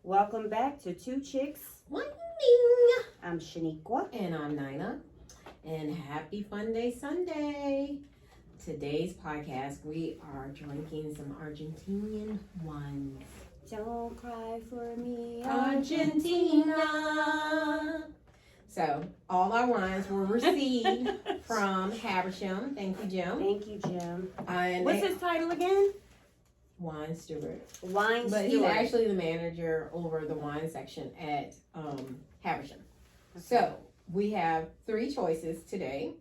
Welcome back to Two Chicks. One ding. I'm Shaniqua. And I'm Nina. And happy Fun Day Sunday. Today's podcast, we are drinking some Argentinian wines. Don't cry for me, Argentina. So, all our wines were received from Habersham. Thank you, Jim. Thank you, Jim. And What's his title again? Wine steward. Wine But steward. he's actually the manager over the wine section at Habersham. Okay. So, we have 3 choices today.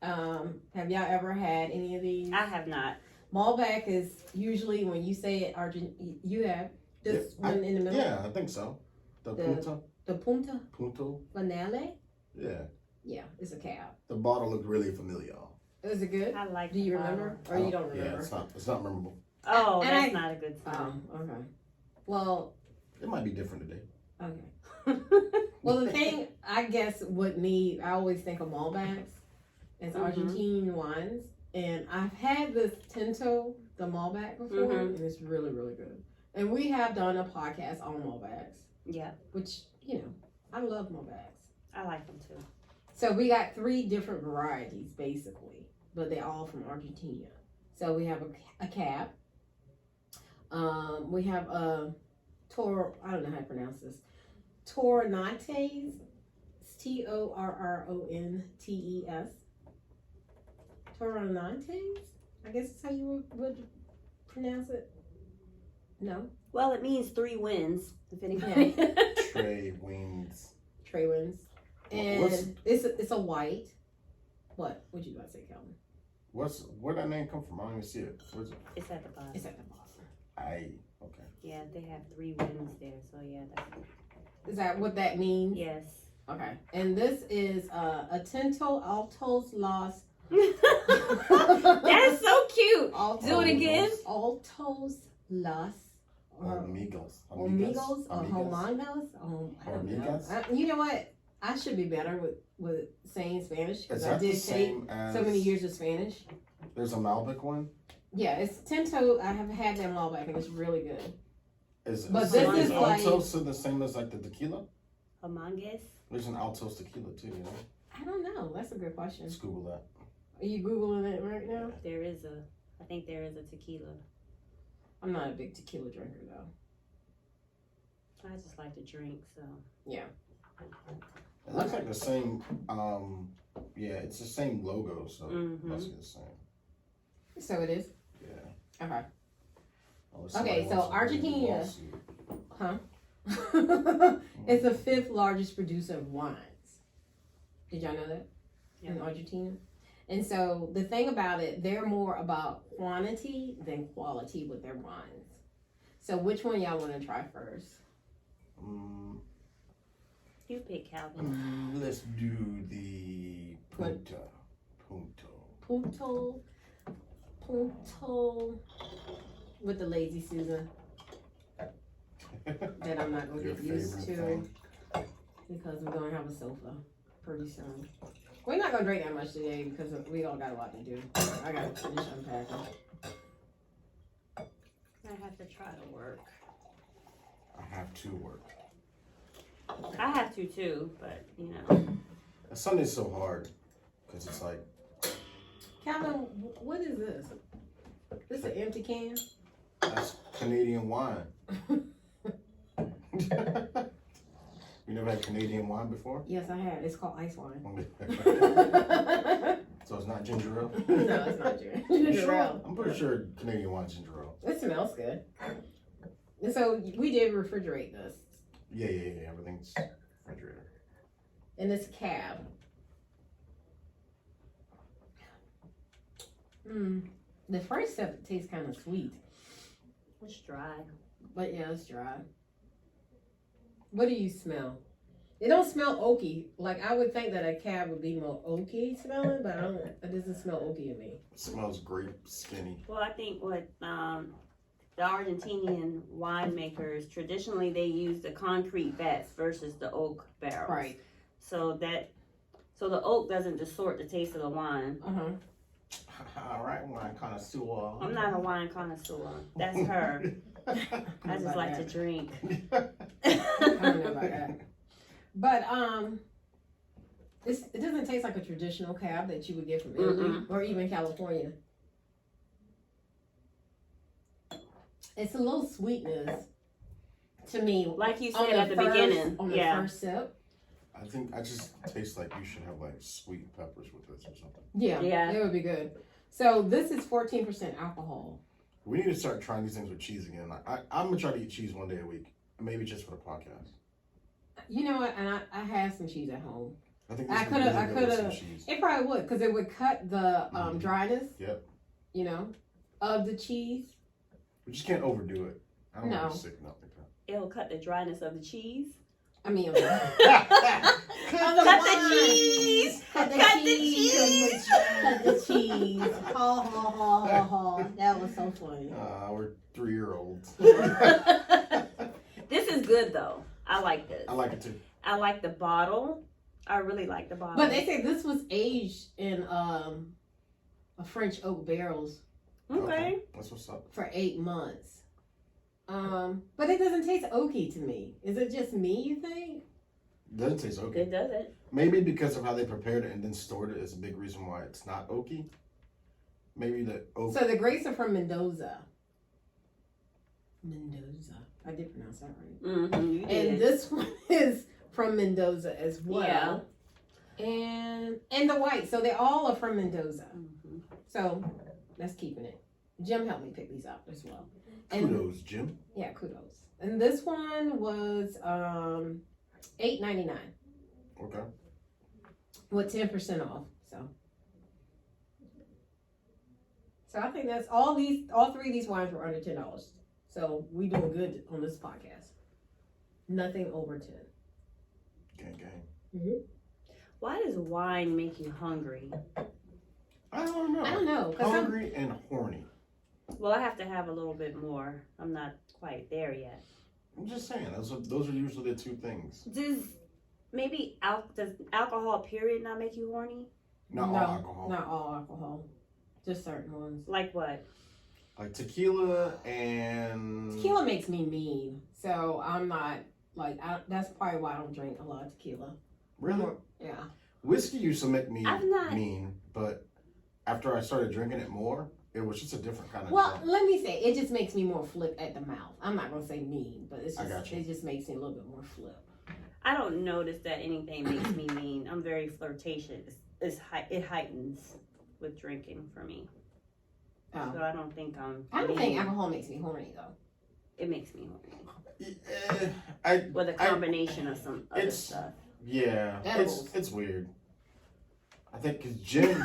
Have y'all ever had any of these? I have not. Malbec is usually, when you say it, you have this one in the middle? Yeah, I think so. The Punta. The Punta Punto. Finale? Yeah. Yeah, it's a cab. The bottle looked really familiar. Is it good? I like Do you the remember? bottle. Or you don't remember? Yeah, it's not memorable. Oh, And that's not a good sign. Oh, okay. Well, It might be different today. okay. Well, the thing, I guess, with me, I always think of Malbecs as Argentine wines. And I've had this Tinto, the Malbec, before, and it's really, really good. And we have done a podcast on Malbecs, Yeah, which, I love Malbecs. I like them too. So we got 3 different varieties, basically, but they're all from Argentina. So we have a cab. We have a I don't know how to pronounce this. Torrontés. It's Torrontes. Torrontés? I guess that's how you would pronounce it. No? Well, it means 3 wins, if anybody. Trey Wings. Trey wins. And it's a white. What? What you about to say, Calvin? Where'd that name come from? I don't even see it. Where's it? It's at the bottom. It's at the bottom. Okay. Yeah, they have 3 wins there, so yeah, that's Is that what that means? yes. Okay. And this is a Tinto Altos Los. That's so cute. Do it again. Altos Los. Amigos. Amigos or Homangos. I don't know. You know what? I should be better with saying Spanish because I did take so many years of Spanish. There's a Malbec one? Yeah, it's Tinto. I have had that Malbec and it's really good. Is But this is like- Altos the same as like the tequila? Amangues. There's an Altos tequila too, I don't know. That's a good question. Let's Google that. Are you Googling it right now? I think there is a tequila. I'm not a big tequila drinker though. I just like to drink, so. Yeah. It looks like the same, it's the same logo, so it must be the same. So it is? Yeah. Okay. Unless Okay, somebody so wants to do a Argentina- lawsuit. Huh? It's the 5th largest producer of wines. Did y'all know that? In Argentina? And so the thing about it, they're more about quantity than quality with their wines. So which one y'all want to try first? You pick, Calvin. Let's do the Punto. Punto with the lazy Susan that I'm not going to Your get used to favorite thing. because we're going to have a sofa pretty soon. We're not going to drink that much today because we all got a lot to do. I got to finish unpacking. I have to try to work. I have to work. I have to too, but Sunday's so hard because it's like Calvin, what is this? This an empty can? that's Canadian wine. You never had Canadian wine before? Yes, I have. It's called ice wine. So it's not ginger ale? No, it's not ginger You sure? ale. I'm pretty sure Canadian wine's ginger ale. It smells good. And so we did refrigerate this. Yeah. Everything's refrigerator. In this cab. The first step tastes kind of sweet. it's dry. But yeah, it's dry. What do you smell? It don't smell oaky. Like I would think that a cab would be more oaky smelling, but it doesn't smell oaky to me. It smells grape skinny. Well, I think what the Argentinian winemakers traditionally they use the concrete vats versus the oak barrels. Right. So the oak doesn't distort the taste of the wine. All right, wine connoisseur. I'm not a wine connoisseur. That's her. I just like to drink. I don't know about that. But it doesn't taste like a traditional cab that you would get from Italy or even California. It's a little sweetness to me. Like you said at the beginning. On the first sip. I think I just taste like you should have like sweet peppers with this or something. Yeah, it would be good. So this is 14% alcohol. We need to start trying these things with cheese again. I'm gonna try to eat cheese one day a week, maybe just for the podcast. You know what? And I have some cheese at home. I think I could have. It probably would, because it would cut the dryness. Yep. You know, of the cheese. We just can't overdo it. I don't want No. to sick up like that. It'll cut the dryness of the cheese. I mean, Cut the cheese. Cut the cheese. Cut the cheese. Ha ha ha ha ha. That was so funny. We're 3-year-olds. This is good though. I like this. I like it too. I like the bottle. I really like the bottle. But they say this was aged in a French oak barrels Okay. That's what's up. for 8 months. But it doesn't taste oaky to me. Is it just me, you think? It doesn't taste oaky. It doesn't. Maybe because of how they prepared it and then stored it is a big reason why it's not oaky. Maybe the oak. So the grapes are from Mendoza. Mendoza. I did pronounce that right. Mm-hmm, you did. And this one is from Mendoza as well. Yeah. And the white. So they all are from Mendoza. Mm-hmm. So that's keeping it. Jim helped me pick these up as well. And Kudos, Jim. yeah, kudos. And this one was $8.99 Okay. with 10% off. So I think that's all three of these wines were under $10. So we doing good on this podcast. Nothing over 10. Gang. Mm-hmm. Why does wine make you hungry? I don't know. I don't know. Hungry and horny. Well, I have to have a little bit more. I'm not quite there yet. I'm just saying, those are usually the two things. Does alcohol period not make you horny? Not all alcohol. Not all alcohol. Just certain ones. Like what? Like tequila and... Tequila makes me mean. So I'm not, that's probably why I don't drink a lot of tequila. Really? Yeah. Whiskey used to make me I've not- mean, but after I started drinking it more, it was just a different kind of Well, drink. let me say, it just makes me more flip at the mouth. I'm not going to say mean, but it's I just, got you. it just makes me a little bit more flip. I don't notice that anything makes me mean. I'm very flirtatious. It heightens with drinking for me. Oh. So I don't think I'm I don't mean. think alcohol makes me horny, though. It makes me horny. I With a combination of some other it's- stuff. Yeah, Edibles. it's weird. I think because gin,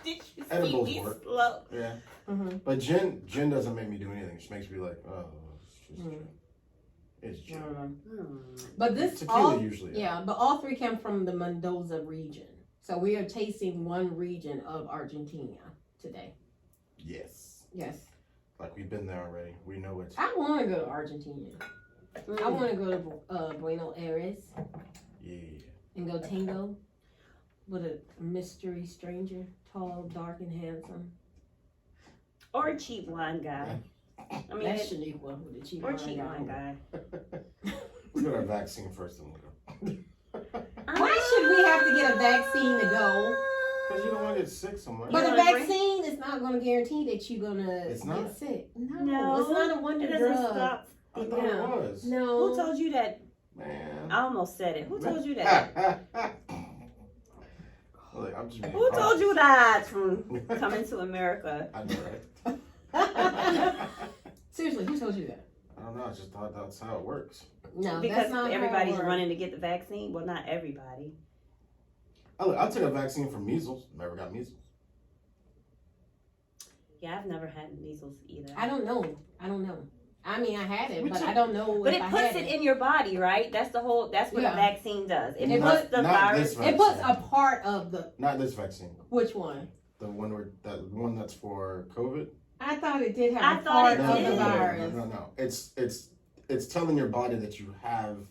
Did you Edibles see me work. slow? yeah, Mm-hmm. but gin doesn't make me do anything. It just makes me like, oh, it's just gin. It's I gin. don't know. Hmm. But this, Tequila usually. yeah, but all three come from the Mendoza region. So we are tasting one region of Argentina today. Yes. Yes. Like we've been there already. We know it. I want to go to Argentina. Mm. I want to go to Buenos Aires Yeah. and go tango with a mystery stranger, tall, dark, and handsome. Or a cheap wine guy. I mean, That's Shaniqua with the cheap or wine cheap guy. wine guy. We got our vaccine first and we'll go. Why should we have to get a vaccine to go? Because you don't want to get sick somewhere. But You a wanna drink? vaccine is not going to guarantee that you're going to It's get not? sick. No, No, it's not a It wonder doesn't drug. stop. I thought Yeah. it was. No. Who told you that? Man. I almost said it. Who told you that? Look, I'm just being Who told you that from honest. coming to America? I know, right? Seriously, who told you that? I don't know. I just thought that's how it works. No, Because that's not everybody's how it running to get the vaccine. Well, not everybody. I'll take a vaccine for measles. Never got measles. Yeah, I've never had measles either. I don't know. I mean, I had it, Me but too. I don't know But if it I puts had it in your body, right? That's what Yeah. a vaccine does. It It puts puts- the not virus. this It puts vaccine. a part of the, Not this vaccine. which one? The one that's for COVID. I thought it did I have a thought part it of did. the virus. No. It's telling your body that you have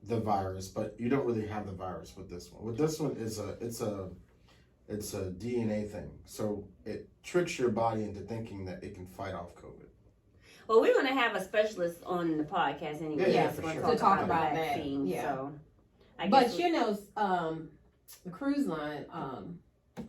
the virus, but you don't really have the virus with this one. With this one, it's a DNA thing. So it tricks your body into thinking that it can fight off COVID. Well, we're gonna have a specialist on the podcast anyway. Yeah, that's for gonna sure. talk To talk about about the that, vaccine. yeah. So, I But guess you know, the cruise line,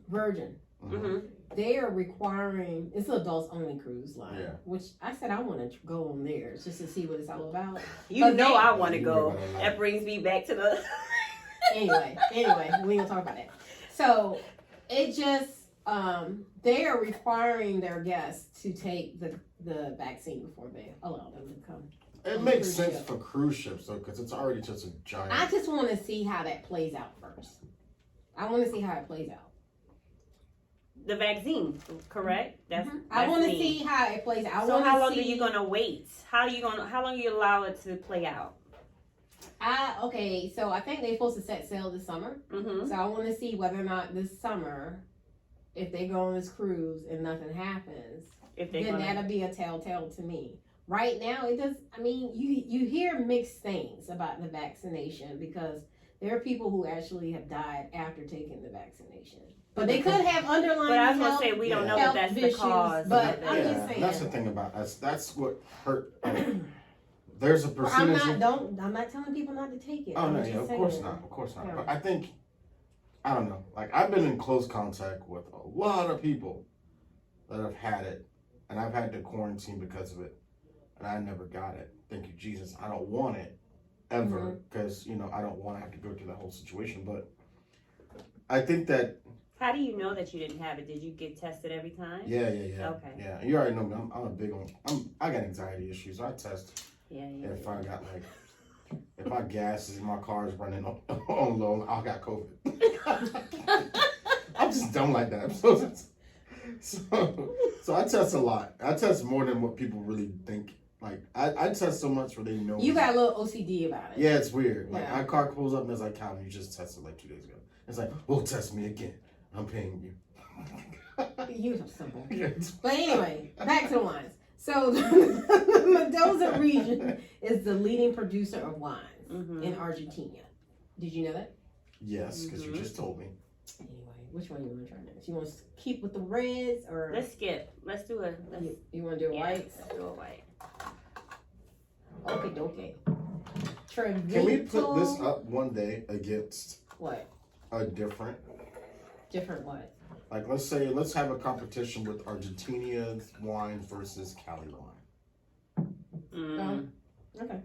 Virgin, Mhm. they are requiring, it's an adults only cruise line. Yeah. Which I said I want to go on theirs just to see what it's all about. you but know they- I want to You go. know about That brings me back to the. Anyway, we ain't gonna talk about that. So it just, they are requiring their guests to take the vaccine before they allow them to come. It makes Cruise sense ship. for cruise ships though, because it's already just a giant. I just want to see how that plays out first. I want to see how it plays out. The vaccine, correct? That's. I want to me. see how it plays out. I So wanna how long see, are you gonna wait? How long are you allow it to play out? Okay, so I think they're supposed to set sail this summer. Mm-hmm. So I want to see whether or not this summer, if they go on this cruise and nothing happens, If they then gonna. that'll be a telltale to me. Right now, it does. I mean, you hear mixed things about the vaccination because there are people who actually have died after taking the vaccination, but they could have underlying But I was gonna health. say we don't know health that that's the issues, cause. but of I'm it. just saying. That's the thing about us. That's what hurt. There's a I'm percentage. I'm not telling people not to take it. Oh I'm no, just yeah, of saying. course not, of course not. Yeah. But I think, I don't know. Like I've been in close contact with a lot of people that have had it, and I've had to quarantine because of it, and I never got it. Thank you, Jesus. I don't want it ever because I don't want to have to go through that whole situation. But I think that How do you know that you didn't have it? Did you get tested every time? yeah. Okay. Yeah, you already know me. I'm a big on. I got anxiety issues. So I test Yeah. if I got if my gas is in my car is running on low, I got COVID. I'm just dumb like that. So I test a lot. I test more than what people really think. Like I test so much where they know. You got a little OCD about it. Yeah, it's weird. Like Yeah. my car pulls up and it's like, Calvin, you just tested like 2 days ago. It's like, well, test me again. I'm paying you. You simple. Yeah. But anyway, back to the wines. So the Mendoza region is the leading producer of wines Mm-hmm. in Argentina. Did you know that? Yes, because you just told me. Anyway, which one you want to try next? You want to keep with the reds or Let's skip. Let's do a. you want to do a white? Let's do a white. Okay, okay. Can we put this up one day against What? a different? Different what? Like, let's have a competition with Argentinia's wine versus Cali wine. Mm. Okay.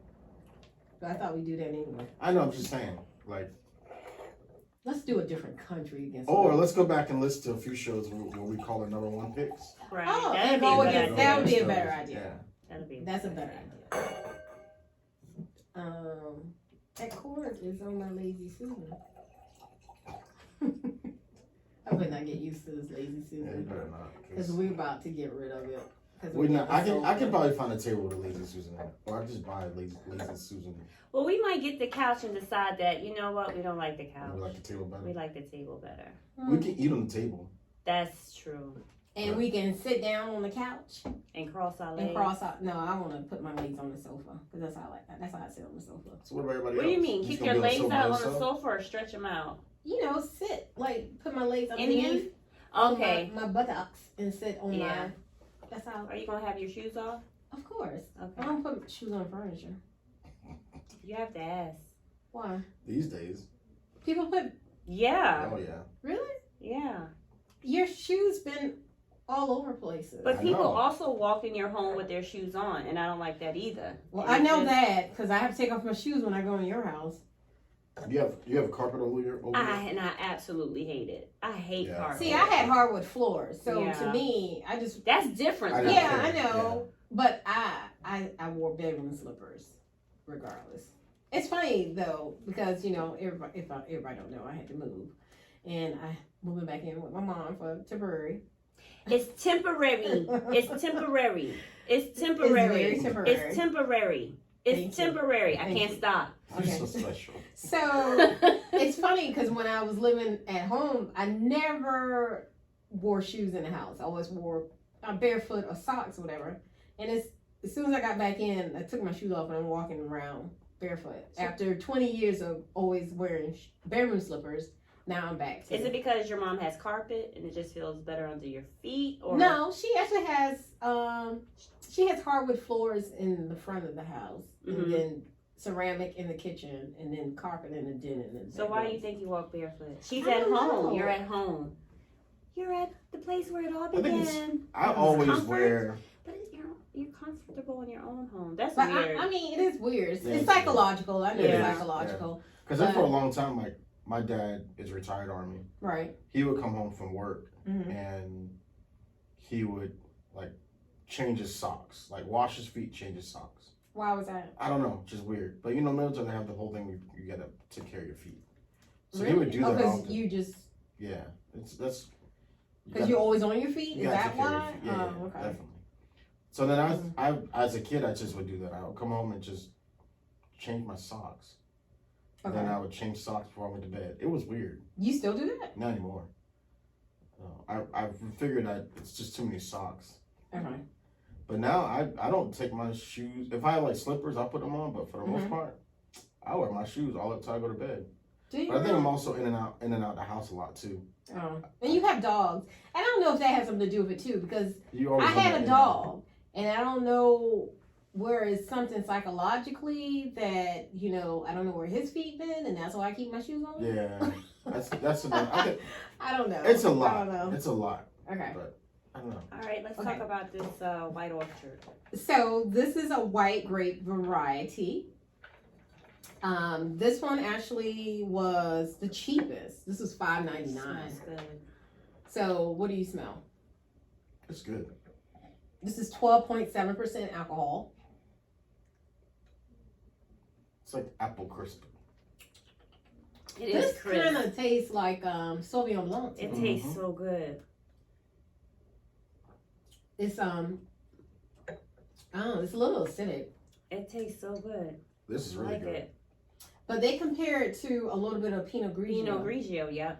But I thought we'd do that anyway. I know, I'm just saying. Like, Let's do a different country against. or let's go back and listen to a few shows where we call our number one picks. Right. Oh, That'd and be a go good against idea. that would be a Yeah. better idea. Yeah. That'd be. That's a better idea. That cord is on my lazy Susan. I better not get used to this lazy Yeah, you Susan better not. because we're about to get rid of it. 'Cause We not. I can sold it. probably find a table with a lazy Susan on it, or I just buy a lazy Susan. Well, we might get the couch and decide that you know what we don't like the couch. We like the table better. We like the table better. We can eat on the table. That's true. And we can sit down on the couch And cross our legs. and cross out. No, I want to put my legs on the sofa because that's how I like that. That's how I sit on the sofa. So what about everybody What else? do you mean? just Keep gonna your be legs sofa out on yourself? the sofa or stretch them out? You know, sit like put my legs Indian? underneath Okay. my buttocks and sit on Yeah. my. That's how. Are you gonna have your shoes off? Of course. I Okay. don't put shoes on furniture. You have to ask. Why? These days. People put Yeah. Oh yeah. really Yeah. your shoes been all over places. But I people know. also walk in your home with their shoes on, and I don't like that either. well, And I know it's that because I have to take off my shoes when I go in your house. You have carpet over your over just- there? I absolutely hate it. I hate Yeah. carpet. See, I had hardwood floors, so Yeah. to me, I just That's different. I though. don't yeah, I care. know. But I wore bedroom slippers, regardless. It's funny though because everybody don't know I had to move, and I moving back in with my mom for temporary. It's temporary. It's temporary. It's It's temporary. very temporary. It's temporary. It's Thank you. temporary. I Thank can't you. stop. You're Okay. so special. So it's funny because when I was living at home, I never wore shoes in the house. I always wore barefoot or socks or whatever. And as soon as I got back in, I took my shoes off and I'm walking around barefoot. After 20 years of always wearing bedroom slippers, Now I'm back to Is it because your mom has carpet and it just feels better under your feet? Or No, she actually has she has hardwood floors in the front of the house, Mhm. and then ceramic in the kitchen, and then carpet in the den. And So why do you think you walk barefoot? She's I at don't home. know. You're at home. You're at the place where it all I think began. I It's always comfort, wear. But you're comfortable in your own home. That's But weird. I mean, it is weird. It's, Yeah, it's it's weird. psychological. I know It it's is, psychological, Because for a long time, like my dad is retired Army. right? He would come home from work Mm-hmm. and he would like change his socks, like wash his feet, change his socks. Why was that? I don't know, just weird. But you know, military they have the whole thing. You gotta take care of your feet. So Really? he would do that because often. you just Yeah, that's because you're always on your feet. Is gotta that take care of your why? feet. Yeah, Oh, okay. definitely. So then I as a kid, I just would do that. I would come home and just change my socks. Okay. Then I would change socks before I went to bed. It was weird. You still do that? Not anymore. I figured that it's just too many socks. Okay. But now I don't take my shoes. If I have like slippers, I put them on. But for the most part, I wear my shoes all the time I go to bed. Do you? But I think I'm also in and out the house a lot too. Oh. And you have dogs. And I don't know if that has something to do with it too, because You always I know had that a in and out. dog, and I don't know where it's something psychologically that, you know, I don't know where his feet been, and that's why I keep my shoes on. Yeah, that's enough. I don't know. It's a I lot. don't know. It's a lot. Okay. But I don't know. All right, let's Okay. talk about this White Orchid. So this is a white grape variety. This one actually was the cheapest. This was $5.99. Smells good. So what do you smell? It's good. This is 12.7% alcohol. It's like apple crisp. It This is crisp. kind of tastes like Sauvignon Blanc. It Mhm. tastes so good. It's it's a little acidic, It tastes so good. This is I really like good. it. but they compare it to a little bit of Pinot Grigio. Pinot Grigio, yeah.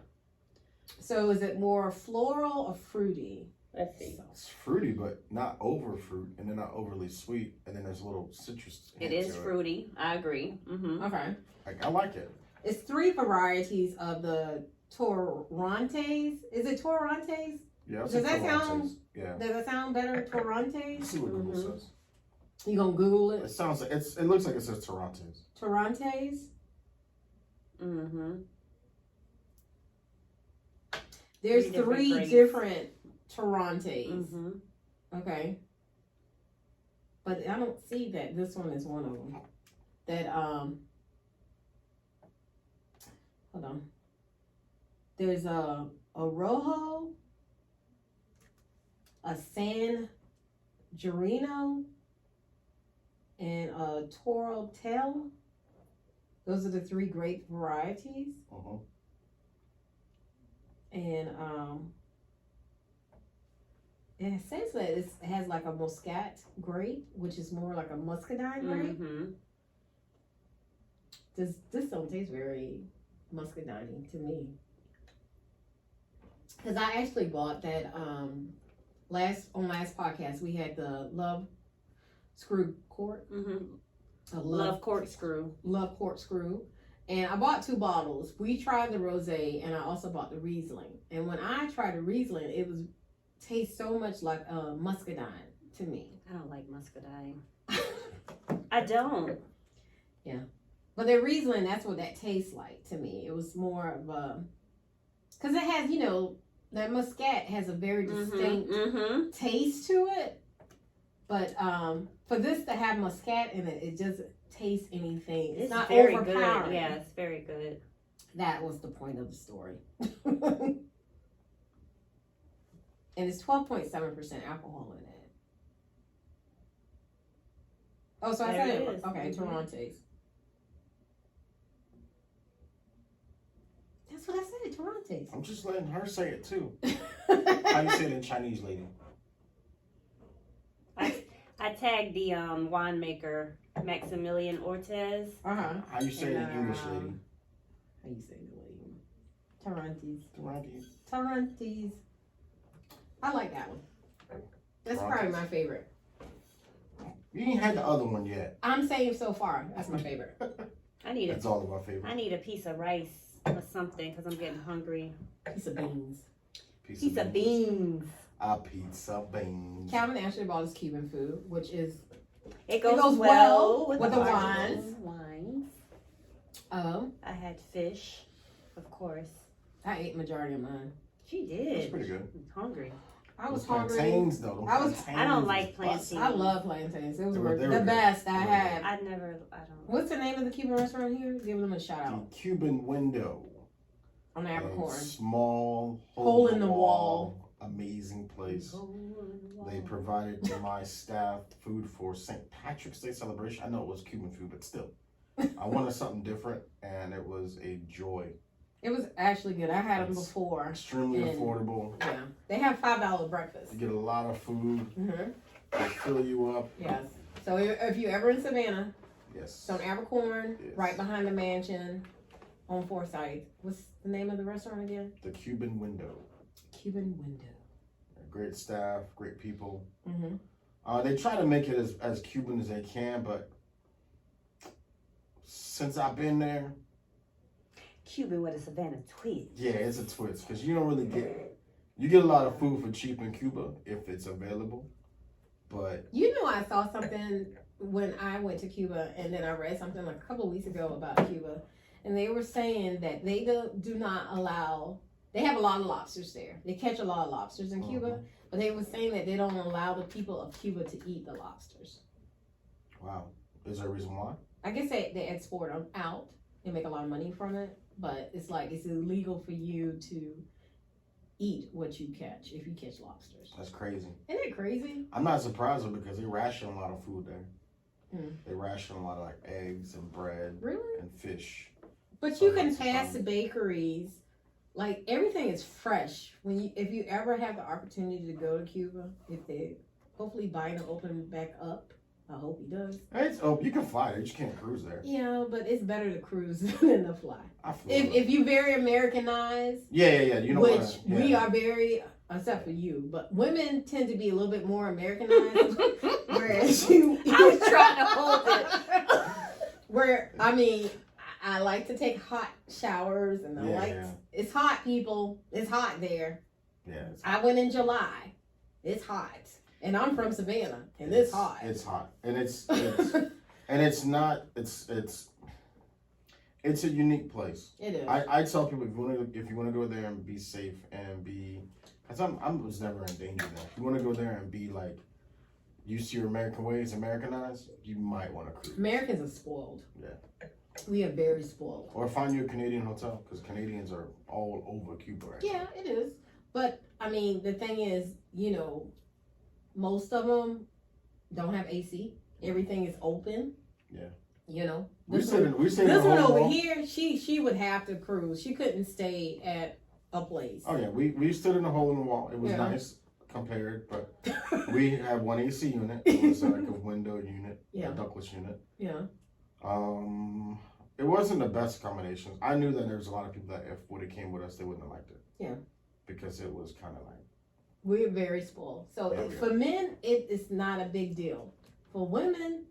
So is it more floral or fruity? Let's see. It's fruity, but not over fruit, and then not overly sweet, and then there's a little citrus. It hint is to fruity. I agree. Mm-hmm. Okay. Like I like it. It's 3 varieties of the Torrontes. Is it Torrontes? Yeah. Does that sound- Torrontes. Yeah. Does it sound better, Let's Torrontes? see what Google Mhm. says. You gonna Google It it? sounds like it looks like it says Torrontes. Torrontes? Mm-hmm. There's 3 different 3 grapes. different Torrontes. Mm-hmm. Okay. But I don't see that this one is one of them. That hold on. There's a Rojo, a San Girino, and a Toro Tel. Those are the 3 grape varieties. Uh-huh. And it says that it has like a Muscat grape, which is more like a muscadine grape. Mm-hmm. This don't taste very muscadine to me. Because I actually bought that last podcast we had the Love Screw Quart. Mm-hmm. A Love corkscrew. Love Corkscrew. And I bought 2 bottles. We tried the rosé, and I also bought the Riesling. And when I tried the Riesling, it was tastes so much like muscadine to me. I don't like muscadine. I don't. But the Riesling, that's what that tastes like to me. It was more of a, because it has, you know, that Muscat has a very distinct Mm-hmm. taste to it. But for this to have Muscat in it, it doesn't taste anything. It's not very overpowering. good. Yeah, it's very good. That was the point of the story. And it's 12.7% alcohol in it. Oh, so I There said it it. is. Okay, Mhm. Torrontes. That's what I said, Torrontes. I'm just letting her say it too. How you say it in Chinese, lady? I tagged the winemaker Maximilian Ortez. Uh-huh. How you say it in English, Um, lady? How you say the name? Torrontes. Torrontes. Torrontes. I like that one. That's probably my favorite. You ain't had the other one yet. I'm saying so far, that's my favorite. I need That's all of our favorite. I need a piece of rice or something because I'm getting hungry. Piece of beans. Piece of beans. A pizza beans. Calvin actually bought us Cuban food, which is It goes well with the Argentine wines. wines. I had fish, of course. I ate majority of mine. She That's did. pretty good. I'm hungry. I was Those hungry. plantains, though. I don't like plantains. I love plantains. It was They were the good. best I They were had. I don't. What's the name of the Cuban restaurant here? Give them a shout The out. Cuban window. On A Abercorn. small Hole in the wall. Amazing place. They provided to my staff food for St. Patrick's Day celebration. I know it was Cuban food, but still. I wanted something different, and it was a joy. It was actually good. I had them It's before. Extremely And- affordable. Yeah. They have $5 breakfast. You get a lot of food. Mm-hmm. They fill you up. Yes. So if you're ever in Savannah, Yes. it's on Abercorn, Yes. right behind the mansion on Forsyth. What's the name of the restaurant again? The Cuban window. Cuban Window. Great staff, great people. Mm-hmm. They try to make it as Cuban as they can, but since I've been there, Cuban with a Savannah twist. yeah, it's a twist because you don't really you get a lot of food for cheap in Cuba if it's available, but You know, I saw something when I went to Cuba, and then I read something like a couple of weeks ago about Cuba, and they were saying that they do not allow. They have a lot of lobsters there. They catch a lot of lobsters in Cuba, but they were saying that they don't allow the people of Cuba to eat the lobsters. wow, is there a reason why? I guess they export them out and make a lot of money from it, but it's like it's illegal for you to eat what you catch if you catch lobsters. That's crazy. Isn't that crazy? I'm not surprised though because they ration a lot of food there. Mm. They ration a lot of like eggs and bread Really? and fish. But So you can that's pass fine. the bakeries. Like if you ever have the opportunity to go to Cuba, if they hopefully Biden will open back up. I hope he does. It's you can fly there, you just can't cruise there. Yeah, but it's better to cruise than to fly. I flew If you very Americanized, yeah, you know which what? we are very, except for you, but women tend to be a little bit more Americanized. Whereas you, I was trying to hold it. Where I mean, I like to take hot showers, and it's hot, people. It's hot there. Yeah. I went in July. It's hot, and I'm from Savannah, and it's hot. It's hot, and it's and it's not. It's a unique place. It is. I tell people if you want to go there and be safe and be, cause I was never in danger there. If you want to go there and be like used to your American ways, Americanized, you might want to cruise. Americans are spoiled. Yeah. We are very spoiled. Or find you a Canadian hotel because Canadians are all over Cuba right Yeah, it is. But I mean, the thing is, most of them don't have AC. Everything is open. Yeah. We stayed in this the one whole over mall. here, she would have to cruise. She couldn't stay at a place. Oh yeah, we stood in a hole in the wall. It was Yeah. nice compared, but we had one AC unit. It was like a window unit, Yeah. a ductless unit. Yeah. It wasn't the best accommodations. I knew that there was a lot of people that if would have came with us, they wouldn't have liked it. Yeah. Because it was kind of like. We're very spoiled. So Yeah, we for men, it is not a big deal. For women,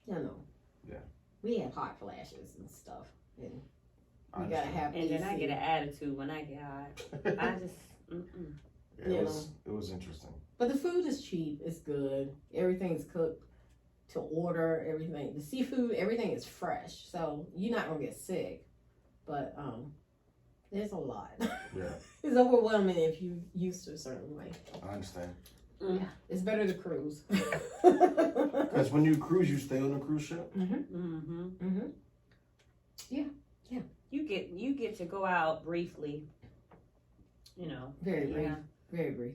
Yeah. we have hot flashes and stuff. And I we gotta understand. have And then I AC. get an attitude when I get hot. I just, Yeah, it was interesting. But the food is cheap. It's good. Everything's cooked to order. Everything, the seafood, everything is fresh. So you're not gonna get sick. But there's a lot. Yeah, It's overwhelming if you used to a certain way. I understand. Yeah, it's better to cruise. Because when you cruise, you stay on a cruise ship. You get to go out briefly. Very brief. Yeah. Very brief.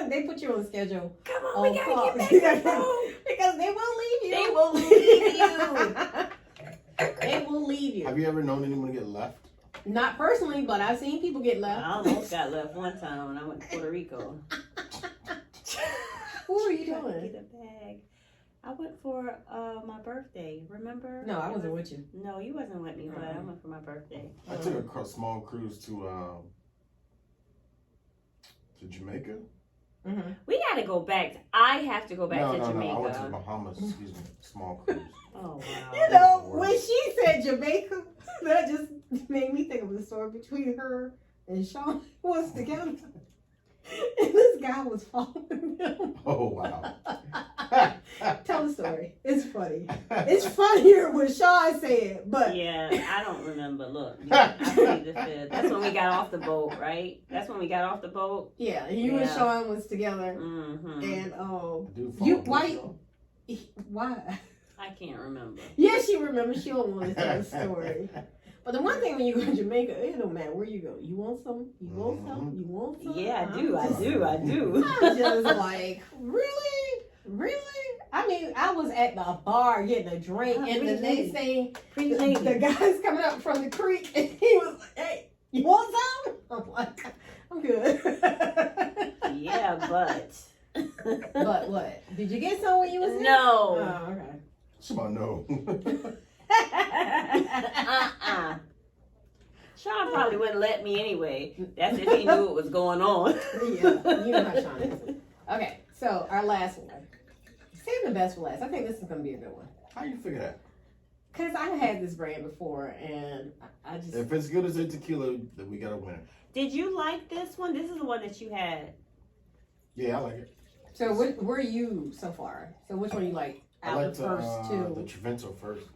They put you on schedule. Come on, Oh, we gotta fuck. get back to home. Because they will leave you. They will leave you. They will leave you. Have you ever known anyone to get left? Not personally, but I've seen people get I left. almost got left one time when I went to Puerto Rico. Who are you Tried to doing? Get a bag. I went for my birthday. Remember? No, I wasn't with you. No, you wasn't with me, but I went for my birthday. I took a small cruise to Jamaica. We gotta go back. I have to go back to No, Jamaica. I went to the Bahamas. Excuse me, small cruise. Oh wow. When she said Jamaica, that just made me think of the story between her and Sean was together. And this guy was following them. Oh, wow. Tell the story. It's funny. It's funnier when Sean said, but Yeah, I don't remember. Look, I plead the fifth. That's when we got off the boat, right? That's when we got off the boat. yeah, you and Yeah. Sean was together, Mm-hmm. and Dude, you follow why? Mendoza. Why? I can't remember. Yeah, she remembers. She don't want to tell the story. But the one thing when you go to Jamaica, it don't matter where you go. You want some? You want some? You want some? Yeah, I do. I I'm do. just like, really? Really? I mean, I was at the bar getting a drink, Oh, and the really? next thing, Pretty the lady. guy's coming up from the creek, and he was like, "Hey, you want some?" I'm like, "I'm good." Yeah, but. But what? Did you get some when you was there? No. Oh, okay. Somebody know. Sean probably wouldn't let me anyway. That's if he knew what was going on. Yeah, you know how Sean is. Okay, so our last one. Save the best for last. I think this is going to be a good one. How you figure that? Because I had this brand before, and I just... If it's good as a tequila, then we got a winner. Did you like this one? This is the one that you had. Yeah, I like it. So where are you so far? So which one you like I out like of the first the two? Trevento first.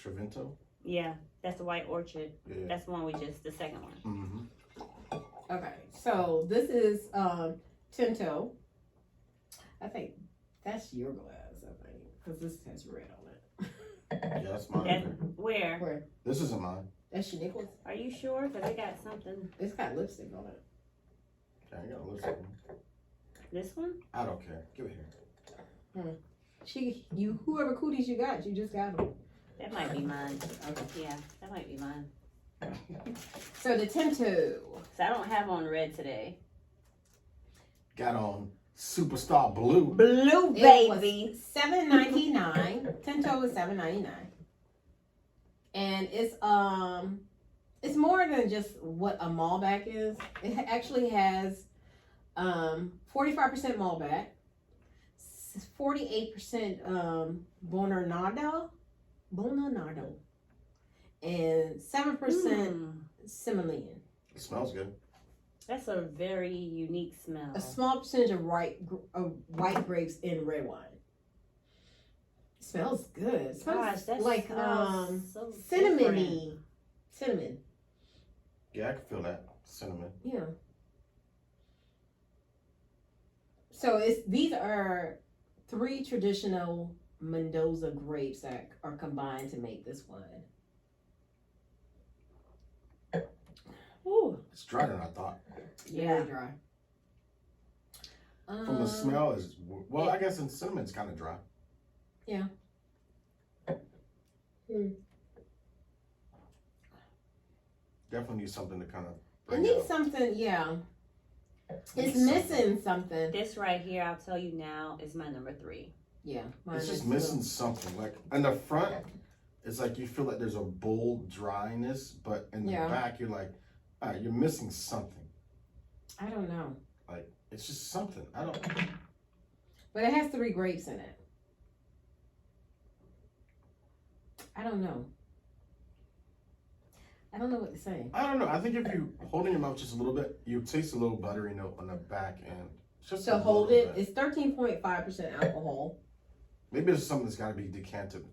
Trevento? Yeah, that's the White Orchid. Yeah. That's the one we just, the second one. Mm-hmm. Okay, so this is Tinto. I think that's your glass, I think, because this has red on it. Yeah, that's mine. That, where? Where? This isn't mine. That's Shaniqua's. Are you sure? Because they got something. It's got lipstick on it. Okay, I gotta listen. This one? I don't care. Give it here. Whoever cooties you got, you just got them. That might be mine. Okay. Yeah, that might be mine. So the Tinto. So I don't have on red today. Got on Superstar Blue. Blue, It was baby. $7.99. Tinto is $7.99, and it's more than just what a Malbec is. It actually has 45% Malbec, 48% Bonarnado, and 7% Semillon. It smells good. That's a very unique smell. A small percentage of white grapes in red wine. It smells good. It smells Gosh, that like smells so cinnamony. Cinnamon. Yeah, I can feel that. Cinnamon. Yeah. So these are 3 traditional Mendoza grapes that are combined to make this wine. Ooh. It's drier than I thought. Yeah. Very dry. From the smell is well, I guess in cinnamon's kind of dry. Yeah. Definitely need something to kind of. It needs something, yeah. It's missing something. This right here, I'll tell you now, is my number 3. Yeah. It's just missing something. Like in the front, it's like you feel like there's a bold dryness, but in the back, you're like, all right, you're missing something. I don't know. Like it's just something. I don't. But it has 3 grapes in it. I don't know. I don't know what to say. I don't know. I think if you hold in your mouth just a little bit, you taste a little buttery note on the back end. Just So hold it. It's 13.5% alcohol. Maybe it's something that's got to be decanted.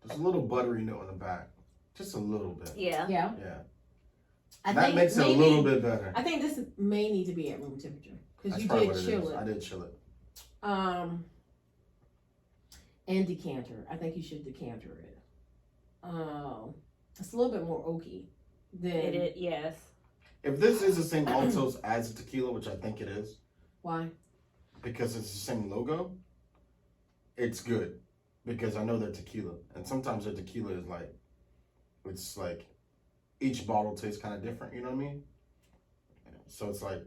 There's a little buttery note on the back. Just a little bit. Yeah. Yeah. Yeah. That makes it a little bit better. I think this may need to be at room temperature because That's you probably did what chill is. it. I did chill it. And decanter. I think you should decanter it. It's a little bit more oaky than It is, yes. If this is the same Altos as a tequila, which I think it is, Why? because it's the same logo, it's good. Because I know they're tequila. And sometimes their tequila is like, it's like, each bottle tastes kind of different, you know what I mean? So it's like,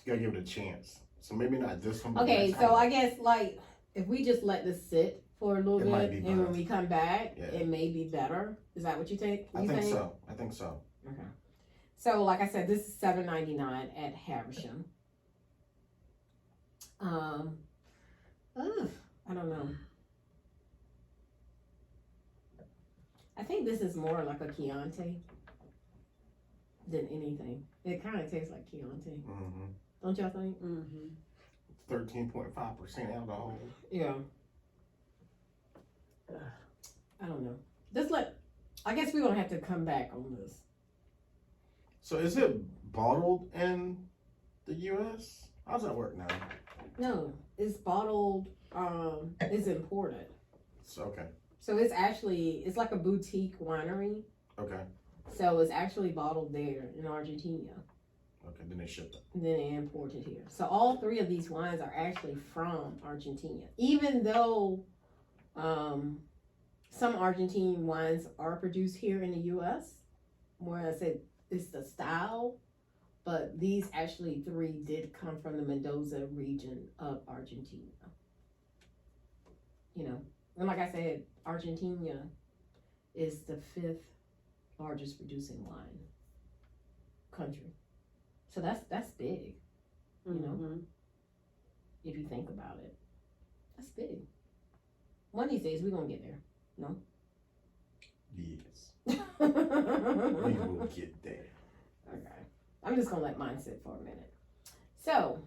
you gotta give it a chance. So maybe not this one. But Okay, next so one. I guess like if we just let this sit for a little It might bit be and when better. we come back, Yeah. it may be better. Is that what you think? I think so. I think so. Okay. So like I said, this is $7.99 at Havisham. I don't know. think this is more like a Chianti than anything. It kind of tastes like Chianti. Mm-hmm. Don't y'all think? 13.5% alcohol. Yeah. I don't know. I guess we're gonna have to come back on this. So is it bottled in the U.S.? How does that work now? No, it's bottled. It's imported. So, okay. So it's like a boutique winery. Okay. So it's actually bottled there in Argentina. Okay. Then they ship it. And then they import it here. So all three of these wines are actually from Argentina. Even though some Argentine wines are produced here in the U.S., where I said it's the style, but these actually three did come from the Mendoza region of Argentina. You know, and like I said, Argentina is the 5th largest producing wine country. So that's big, you know, if you think about it. That's big. One of these days we're gonna get there. No? Yes. We will get there. Okay. I'm just gonna let mine sit for a minute. So,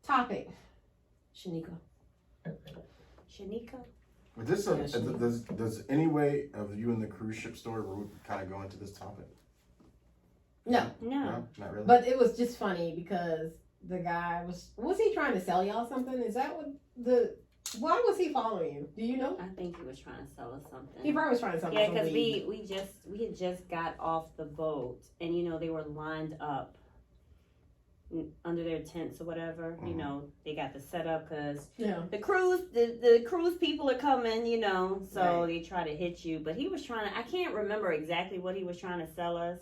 topic. Shanika. Is this does any way of you in the cruise ship story route kind of go into this topic? No, not really. but it was just funny because the guy was he trying to sell y'all something? Is that what why was he following you? Do you know? I think he was trying to sell us something. He probably was trying to sell us Yeah, something. because we had just got off the boat, and you know they were lined up under their tents or whatever. Mm-hmm. You know they got the setup because Yeah. the cruise people are coming. You know, so Right. they try to hit you. But he was trying to. I can't remember exactly what he was trying to sell us,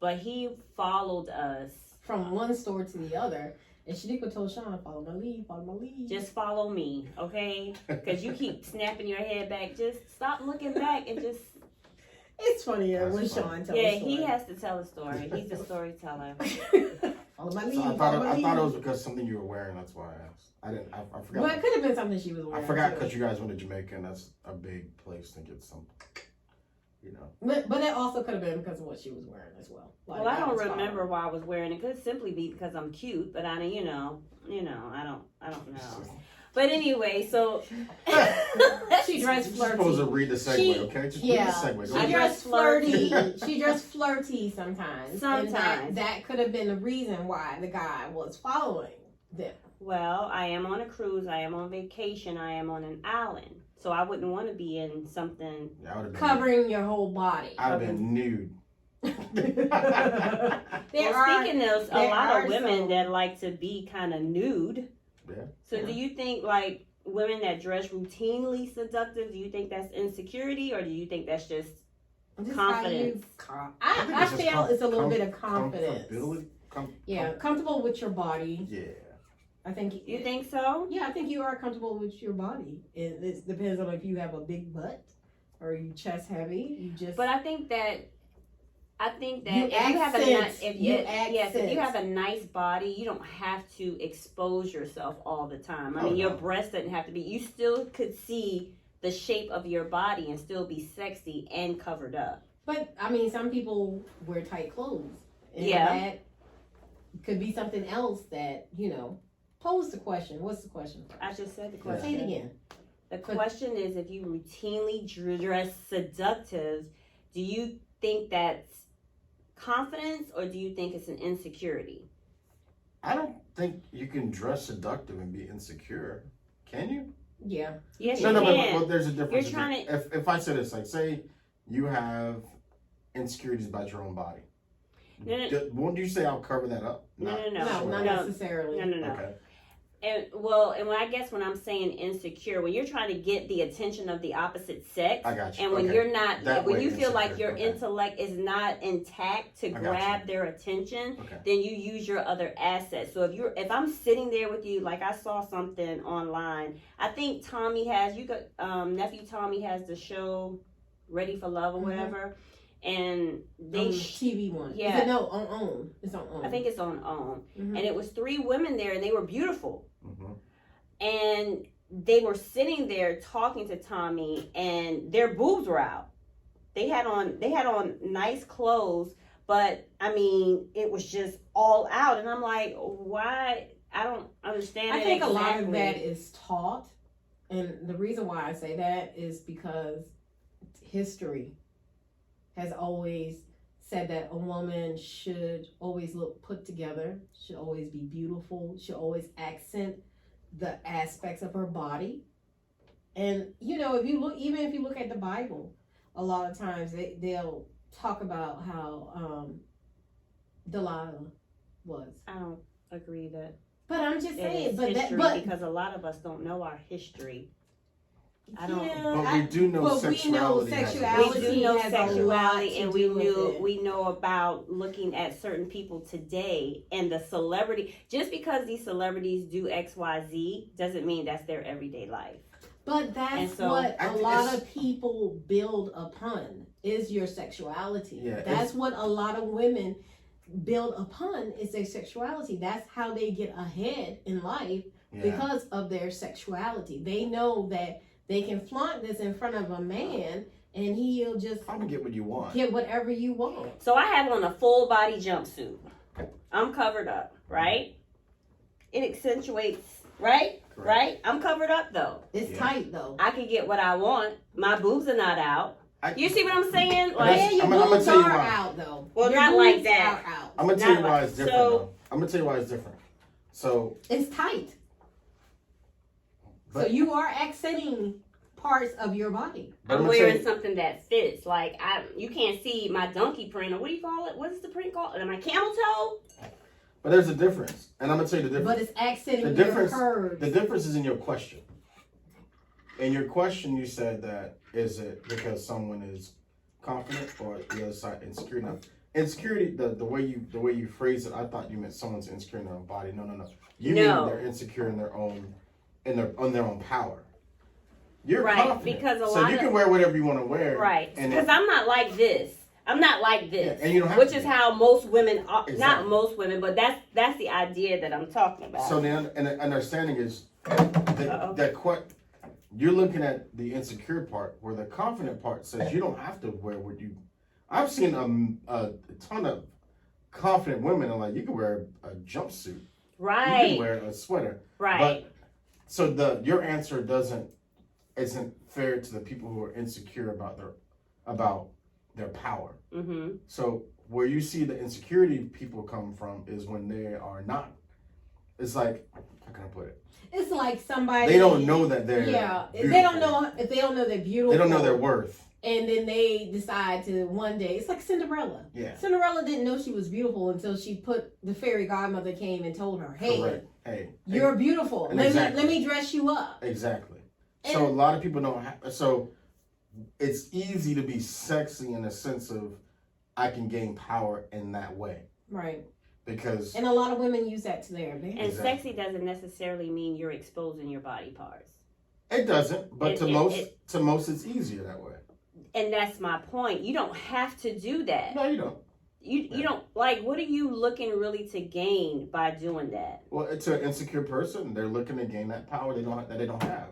but he followed us From one store to the other. And Shanika told Sean, follow my lead. Just follow me, okay? Because you keep snapping your head back. Just stop looking back and just. It's funnier That's when funny. Sean tells Yeah, a story. he has to tell a story. He's a storyteller. Follow my lead. So I thought it was because something you were wearing. That's why I asked. I forgot. Well, it could have been something she was wearing. I forgot too. because you guys went to Jamaica and that's a big place to get some. You know. But it also could have been because of what she was wearing as well. Like, Well, I don't was remember following. why I was wearing it. Could simply be because I'm cute, but I mean, I don't know. But anyway, so She dressed You're supposed to flirty. read the segue, okay? Just read the segue. Go I ahead. She dress dressed flirty. flirty. She dressed flirty sometimes. And Sometimes. that could have been the reason why the guy was following them. Well, I am on a cruise. I am on vacation. I am on an island. So I wouldn't want to be in something. Yeah, I would've been- Covering your whole body. I'd have been nude. There Well, are speaking of, a there lot are of women some- that like to be kind of nude. Yeah. So Yeah. do you think like women that dress routinely seductive, do you think that's insecurity or do you think that's just just confidence? I think it's just feel it's a little bit of confidence. Comfortability. Yeah, comfortable with your body. Yeah. I think You think so? Yeah, I think you are comfortable with your body. It depends on if you have a big butt or you chest heavy. You just But I think that You if you have a accent. nice, if You you have accent. a nice body, you don't have to expose yourself all the time. I Oh, mean, your no. breast doesn't have to be. You still could see the shape of your body and still be sexy and covered up. But I mean, some people wear tight clothes. And Yeah. that could be something else that pose the question. What's the question? I just said the Yeah. question. Say it again. The question is, if you routinely dress seductive, do you think that's confidence or do you think it's an insecurity? I don't think you can dress seductive and be insecure. Can you? Yeah. Yes, No, you but can. there's a difference. You're trying If I say this, like, say you have insecurities about your own body. No. Won't you say I'll cover that up? No. No, not No. necessarily. No. Okay. And when I guess when I'm saying insecure, when you're trying to get the attention of the opposite sex, I got you. and when Okay. you're not, That when way you feel like insecure. your Okay. intellect is not intact to got grab their attention, Okay. then you use your other assets. So if I'm sitting there with you, like I saw something online, I think Tommy has nephew Tommy has the show Ready for Love or Mhm. whatever, and they TV one. Yeah. Is it, no, on OWN. It's on OWN. I think it's on OWN, Mhm. and it was 3 women there, and they were beautiful. Mm-hmm. And they were sitting there talking to Tommy, and their boobs were out. They had on nice clothes, but I mean, it was just all out, and I'm like, why? I don't understand. I it think a lot of exactly. that is taught, and the reason why I say that is because history has always said that a woman should always look put together, should always be beautiful, should always accent the aspects of her body. And if you look at the Bible, a lot of times they'll talk about how Delilah was. I don't agree that. But I'm just saying, because a lot of us don't know our history. I don't. But we do know sexuality. We do know has a lot sexuality, to and do we know about looking at certain people today and the celebrity. Just because these celebrities do XYZ doesn't mean that's their everyday life. But that's what a lot of people build upon is your sexuality. Yeah, that's what a lot of women build upon is their sexuality. That's how they get ahead in life because of their sexuality. They know that they can flaunt this in front of a man and he'll just get what you want. Get whatever you want. So I have on a full body jumpsuit. I'm covered up, right? It accentuates, right? Correct. Right? I'm covered up though. It's tight though. I can get what I want. My boobs are not out. You see what I'm saying? Like, your boobs are out though. Well, not like that. Out. I'm gonna tell you why it's different. Though. I'm gonna tell you why it's different. So it's tight. So you are accenting parts of your body. I'm wearing something that fits. Like you can't see my donkey print or what do you call it? What is the print called? Am I camel toe? But there's a difference, and I'm gonna tell you the difference. But it's accenting your curves. The difference is in your question. In your question, you said that is it because someone is confident or the other side insecure? Now, insecurity, the way you phrase it, I thought you meant someone's insecure in their own body. No. You mean they're insecure in their own power. You're confident, because you can wear whatever you want to wear, right? Because I'm not like this. I'm not like this, and you don't have which to is be. How most women are. Exactly. Not most women, but that's the idea that I'm talking about. So the understanding is that you're looking at the insecure part, where the confident part says you don't have to wear what you. I've seen a ton of confident women, and like you can wear a jumpsuit, right? You can wear a sweater, right? But so your answer isn't fair to the people who are insecure about their power. Mm-hmm. So where you see the insecurity people come from is when they are not. It's like, how can I put it? It's like somebody. They don't know that they're. Yeah, beautiful. they don't know if they don't know they're beautiful. They don't know their worth. And then they decide to one day. It's like Cinderella. Yeah. Cinderella didn't know she was beautiful until the fairy godmother came and told her, "Hey, you're beautiful. Let me dress you up." Exactly. So a lot of people don't have. So it's easy to be sexy in the sense of I can gain power in that way. Right. Because and a lot of women use that to their advantage. And sexy doesn't necessarily mean you're exposing your body parts. It doesn't, but to most it's easier that way. And that's my point. You don't have to do that. No, you don't. You don't, like, what are you looking really to gain by doing that? Well, it's an insecure person. They're looking to gain that power they don't have.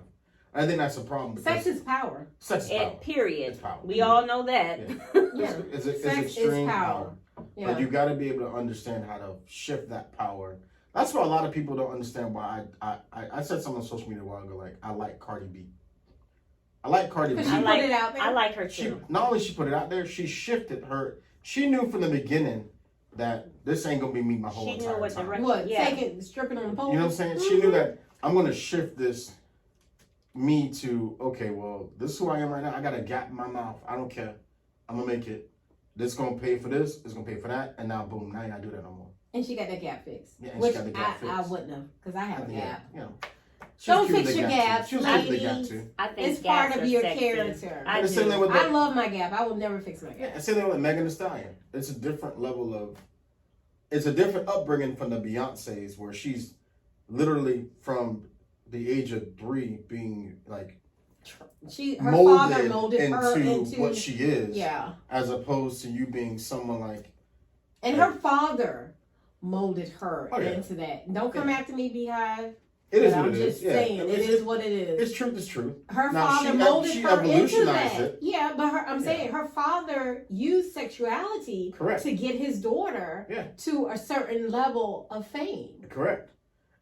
I think that's a problem. Sex is power. Sex is power. Period. It's power. We all know that. Yeah. It's Sex extreme is power. Yeah. But you got to be able to understand how to shift that power. That's why a lot of people don't understand why I said something on social media a while ago, like, I like Cardi B. I like Cardi B. She put it out there. I like her too. Not only she put it out there, she shifted her. She knew from the beginning that this ain't going to be me my whole entire time. What? Stripping on the pole? You know what I'm saying? She knew that I'm going to shift this me to, okay, well, this is who I am right now. I got a gap in my mouth. I don't care. I'm going to make it. This going to pay for this. It's going to pay for that. And now, boom, now you not do that no more. And she got that gap fixed. Yeah, and which she got the gap fixed. I wouldn't have, because I have a gap. You know, don't fix your gaps. She was cute with the gap too. I think it's part of your sexy. character. I love my gap. I will never fix my gap. Yeah, same thing with Megan Thee Stallion. It's a different level of. It's a different upbringing from the Beyonces, where she's literally from the age of 3 being like. Her father molded her into what she is. Yeah. As opposed to you being someone like. And her father molded her into that. Don't come after me, Beehive. It is But what I'm it just is. Yeah. saying, it is what it is. It's truth. It's truth. Her Now, father she molded her into evolutionized that. it. Yeah, but I'm saying her father used sexuality Correct. to get his daughter to a certain level of fame. Correct.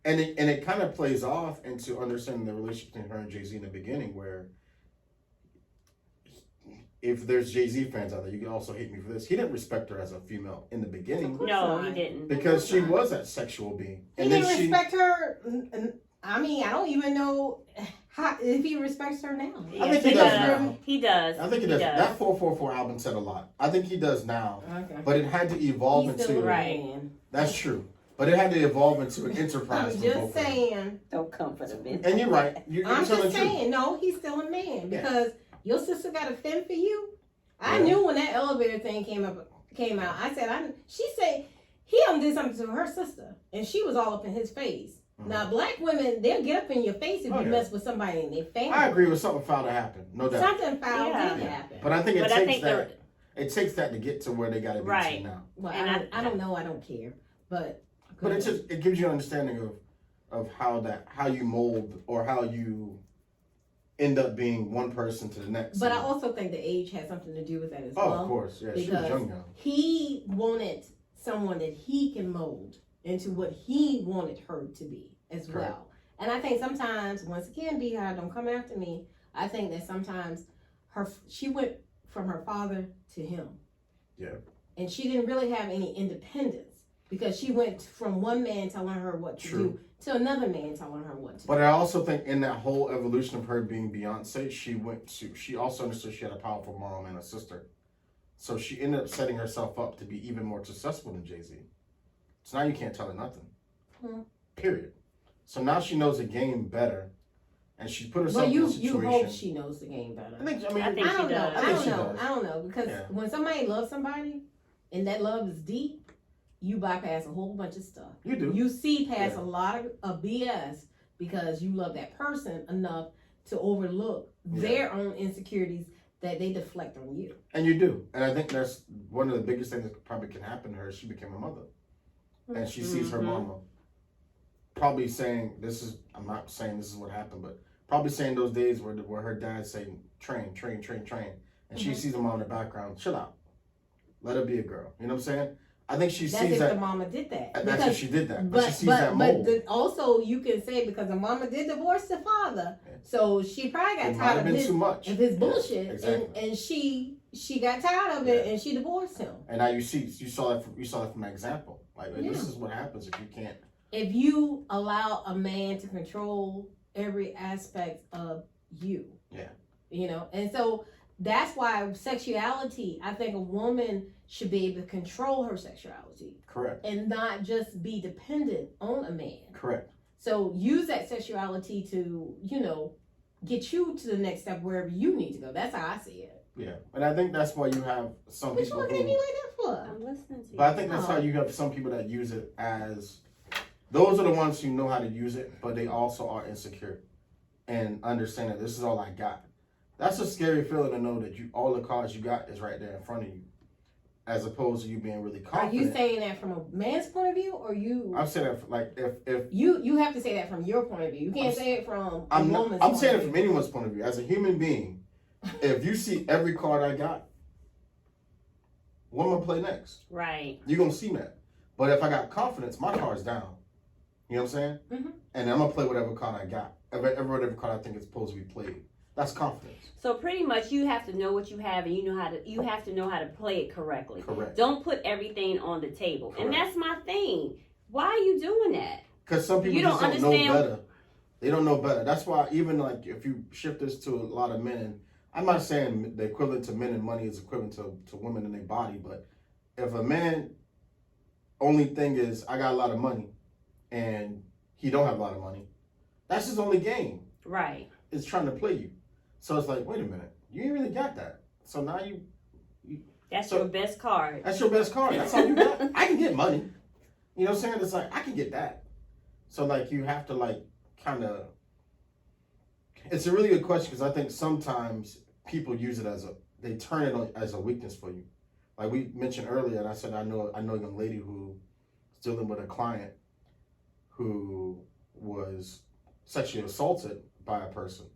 And it kind of plays off into understanding the relationship between her and Jay-Z in the beginning, where if there's Jay-Z fans out there, you can also hate me for this. He didn't respect her as a female in the beginning. No, he didn't. Because she was that sexual being. He didn't respect her. I mean, I don't even know if he respects her now. I think he does now. He does. I think he does. That 444 album said a lot. I think he does now. Okay. But it had to evolve into... Right. That's true. But it had to evolve into an enterprise. I'm just saying. Don't come for the business. And you're right. I'm just saying. No, he's still a man. Because your sister got a femme for you. I knew when that elevator thing came out. I said, she said he did something to her sister. And she was all up in his face. Mm-hmm. Now, black women, they'll get up in your face if you mess with somebody in their family. I agree with something foul to happen. No doubt. Something foul did happen. But I think it takes that to get to where they got to be to now. Well, and I don't know. I don't care. But it gives you an understanding of how you mold or how you end up being one person to the next. But I also think the age has something to do with that as well. Oh, of course. Yeah, she was young. He wanted someone that he can mold into what he wanted her to be as well. And I think sometimes, once again, Beehive, don't come after me, I think that sometimes she went from her father to him. Yeah. And she didn't really have any independence because she went from one man telling her what to do to another man telling her what to do. But I also think in that whole evolution of her being Beyonce, she also understood she had a powerful mom and a sister. So she ended up setting herself up to be even more successful than Jay-Z. So now you can't tell her nothing. Period. So now she knows the game better, and she put herself in a situation. You hope she knows the game better. I think she does. I don't know because when somebody loves somebody, and that love is deep, you bypass a whole bunch of stuff. You do. You see past a lot of BS because you love that person enough to overlook their own insecurities that they deflect on you. And you do. And I think that's one of the biggest things that probably can happen to her. She became a mother. And she sees her mama probably saying, I'm not saying this is what happened, but probably saying those days where her dad's saying, train. And she sees the mom in the background, chill out. Let her be a girl. You know what I'm saying? I think she sees that. The mama did that. That's if she did that. But she sees that mold. But also you can say because the mama did divorce the father, so she probably got tired of his bullshit, exactly. and she got tired of it, and she divorced him. And now you saw that from that example. Like this is what happens if you can't. If you allow a man to control every aspect of you, and so that's why sexuality. I think a woman should be able to control her sexuality. Correct. And not just be dependent on a man. Correct. So use that sexuality to, get you to the next step wherever you need to go. That's how I see it. Yeah. And I think that's why you have some people looking at me like that for? I'm listening to you. But I think that's how you have some people that use it as, those are the ones who know how to use it, but they also are insecure and understand that this is all I got. That's a scary feeling to know that all the cards you got is right there in front of you. As opposed to you being really confident. Are you saying that from a man's point of view, or you? I'm saying that like if you have to say that from your point of view. You can't say it from a woman's. I'm saying it from anyone's point of view. As a human being, if you see every card I got, what am I gonna play next? Right. You're gonna see that. But if I got confidence, my card's down. You know what I'm saying? Mm-hmm. And I'm gonna play whatever card I got. Whatever card I think is supposed to be played. That's confidence. So pretty much you have to know what you have and you have to know how to play it correctly. Correct. Don't put everything on the table. Correct. And that's my thing. Why are you doing that? Because some people just don't know better. They don't know better. That's why even like if you shift this to a lot of men, and I'm not saying the equivalent to men and money is equivalent to women and their body, but if a man only thing is I got a lot of money and he don't have a lot of money, that's his only game. Right. It's trying to play you. So it's like, wait a minute, you ain't really got that. So now that's your best card. That's your best card. That's all you got. I can get money. You know what I'm saying? It's like, I can get that. So like, you have to like, kind of, it's a really good question because I think sometimes people use it they turn it on as a weakness for you. Like we mentioned earlier, and I said, I know a young lady who was dealing with a client who was sexually assaulted by a person.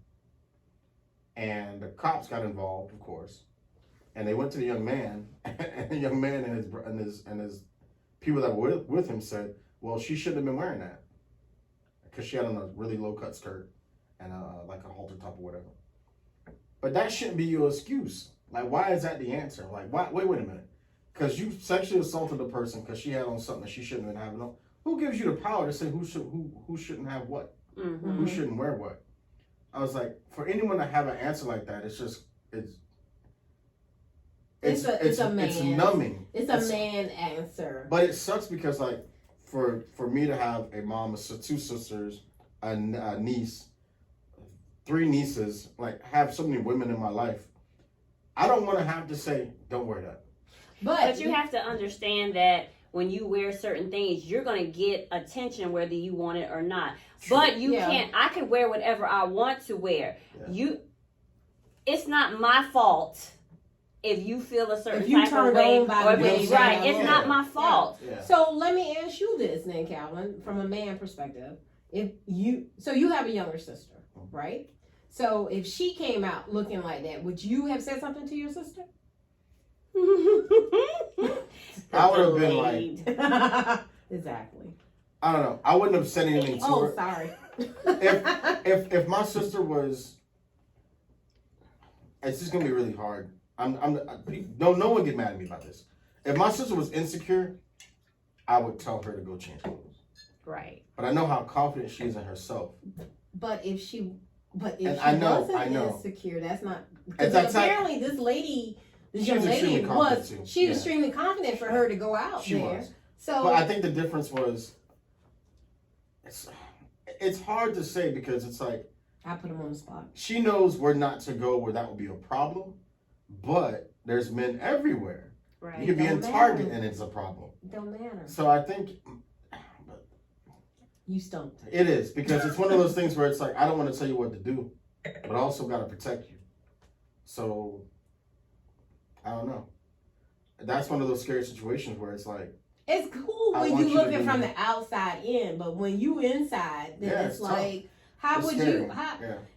And the cops got involved, of course. And they went to the young man, and the young man and his people that were with him said, well, she shouldn't have been wearing that. Because she had on a really low-cut skirt and like a halter top or whatever. But that shouldn't be your excuse. Like, why is that the answer? Like, why? Wait a minute. Because you sexually assaulted a person because she had on something that she shouldn't have been having on. Who gives you the power to say who shouldn't have what? Mm-hmm. Who shouldn't wear what? I was like, for anyone to have an answer like that, it's numbing. It's a man answer. But it sucks because, like, for me to have a mom, two sisters, a niece, 3 nieces, like, have so many women in my life, I don't want to have to say, don't wear that. But you have to understand that when you wear certain things, you're going to get attention whether you want it or not. True. But you can't, I can wear whatever I want to wear. Yeah. It's not my fault if you feel a certain if you type of way. Right. It's not my fault. Yeah. So let me ask you this then, Calvin, from a man perspective. You have a younger sister, right? So if she came out looking like that, would you have said something to your sister? I would have been like, exactly. I don't know. I wouldn't have said anything to her. Oh, sorry. If my sister was, it's just gonna be really hard. No one get mad at me about this. If my sister was insecure, I would tell her to go change clothes. Right. But I know how confident she is in herself. But if she wasn't insecure, that's not. Because apparently this young lady was extremely confident for her to go out she there. Was. So, but I think the difference was, it's hard to say because it's like, I put him on the spot. She knows where not to go where that would be a problem, but there's men everywhere. Right. You could be in Target and it's a problem. Don't matter. So I think you stumped. It is because it's one of those things where it's like I don't want to tell you what to do, but I also got to protect you. So I don't know. That's one of those scary situations where it's like it's cool when you looking from the outside in, but when you inside, then it's like tough. How would scary. you?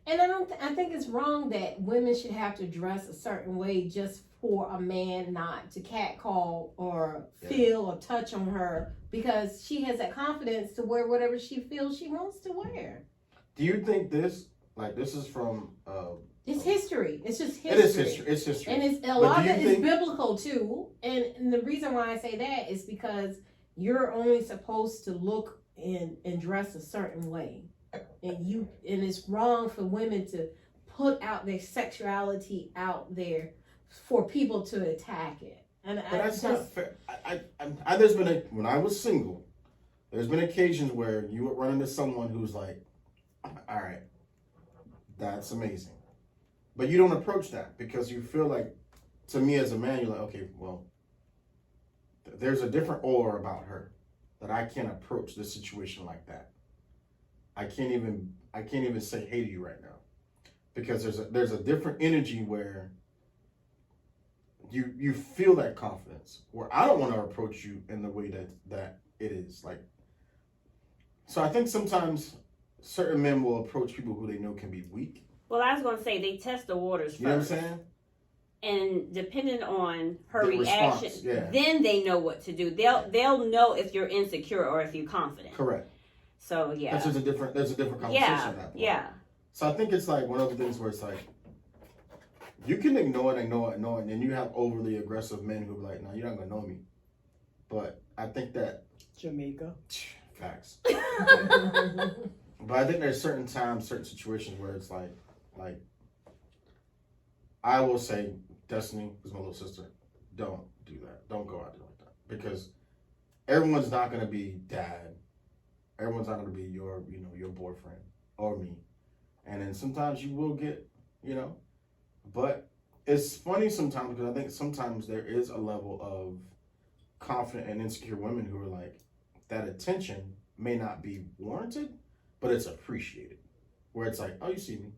And I think it's wrong that women should have to dress a certain way just for a man not to catcall or feel or touch on her because she has that confidence to wear whatever she feels she wants to wear. Do you think this is from? It's history. It's just history. It is history. It's history. And a lot of it is biblical too. And the reason why I say that is because you're only supposed to look and dress a certain way. And it's wrong for women to put out their sexuality out there for people to attack it. But that's not fair. There's been when I was single, there's been occasions where you would run into someone who's like, all right, that's amazing. But you don't approach that because you feel like, to me as a man, you're like, okay, well, there's a different aura about her that I can't approach this situation like that. I can't even say hey to you right now because there's a different energy where you feel that confidence where I don't want to approach you in the way that it is like. So I think sometimes certain men will approach people who they know can be weak. Well, I was going to say they test the waters first. You know what I'm saying? And depending on her The reaction, response, then they know what to do. They'll know if you're insecure or if you're confident. Correct. So yeah. There's a different conversation at that point. Yeah. So I think it's like one of the things where it's like you can ignore it, and then you have overly aggressive men who are like, no, you're not gonna know me. But I think that Jamaica. Facts. But I think there's certain times, certain situations where it's like I will say, Destiny, who's my little sister, don't do that. Don't go out there like that. Because everyone's not gonna be dad. Everyone's not gonna be your boyfriend or me. And then sometimes you will get, but it's funny sometimes because I think sometimes there is a level of confident and insecure women who are like, that attention may not be warranted, but it's appreciated. Where it's like, oh, you see me.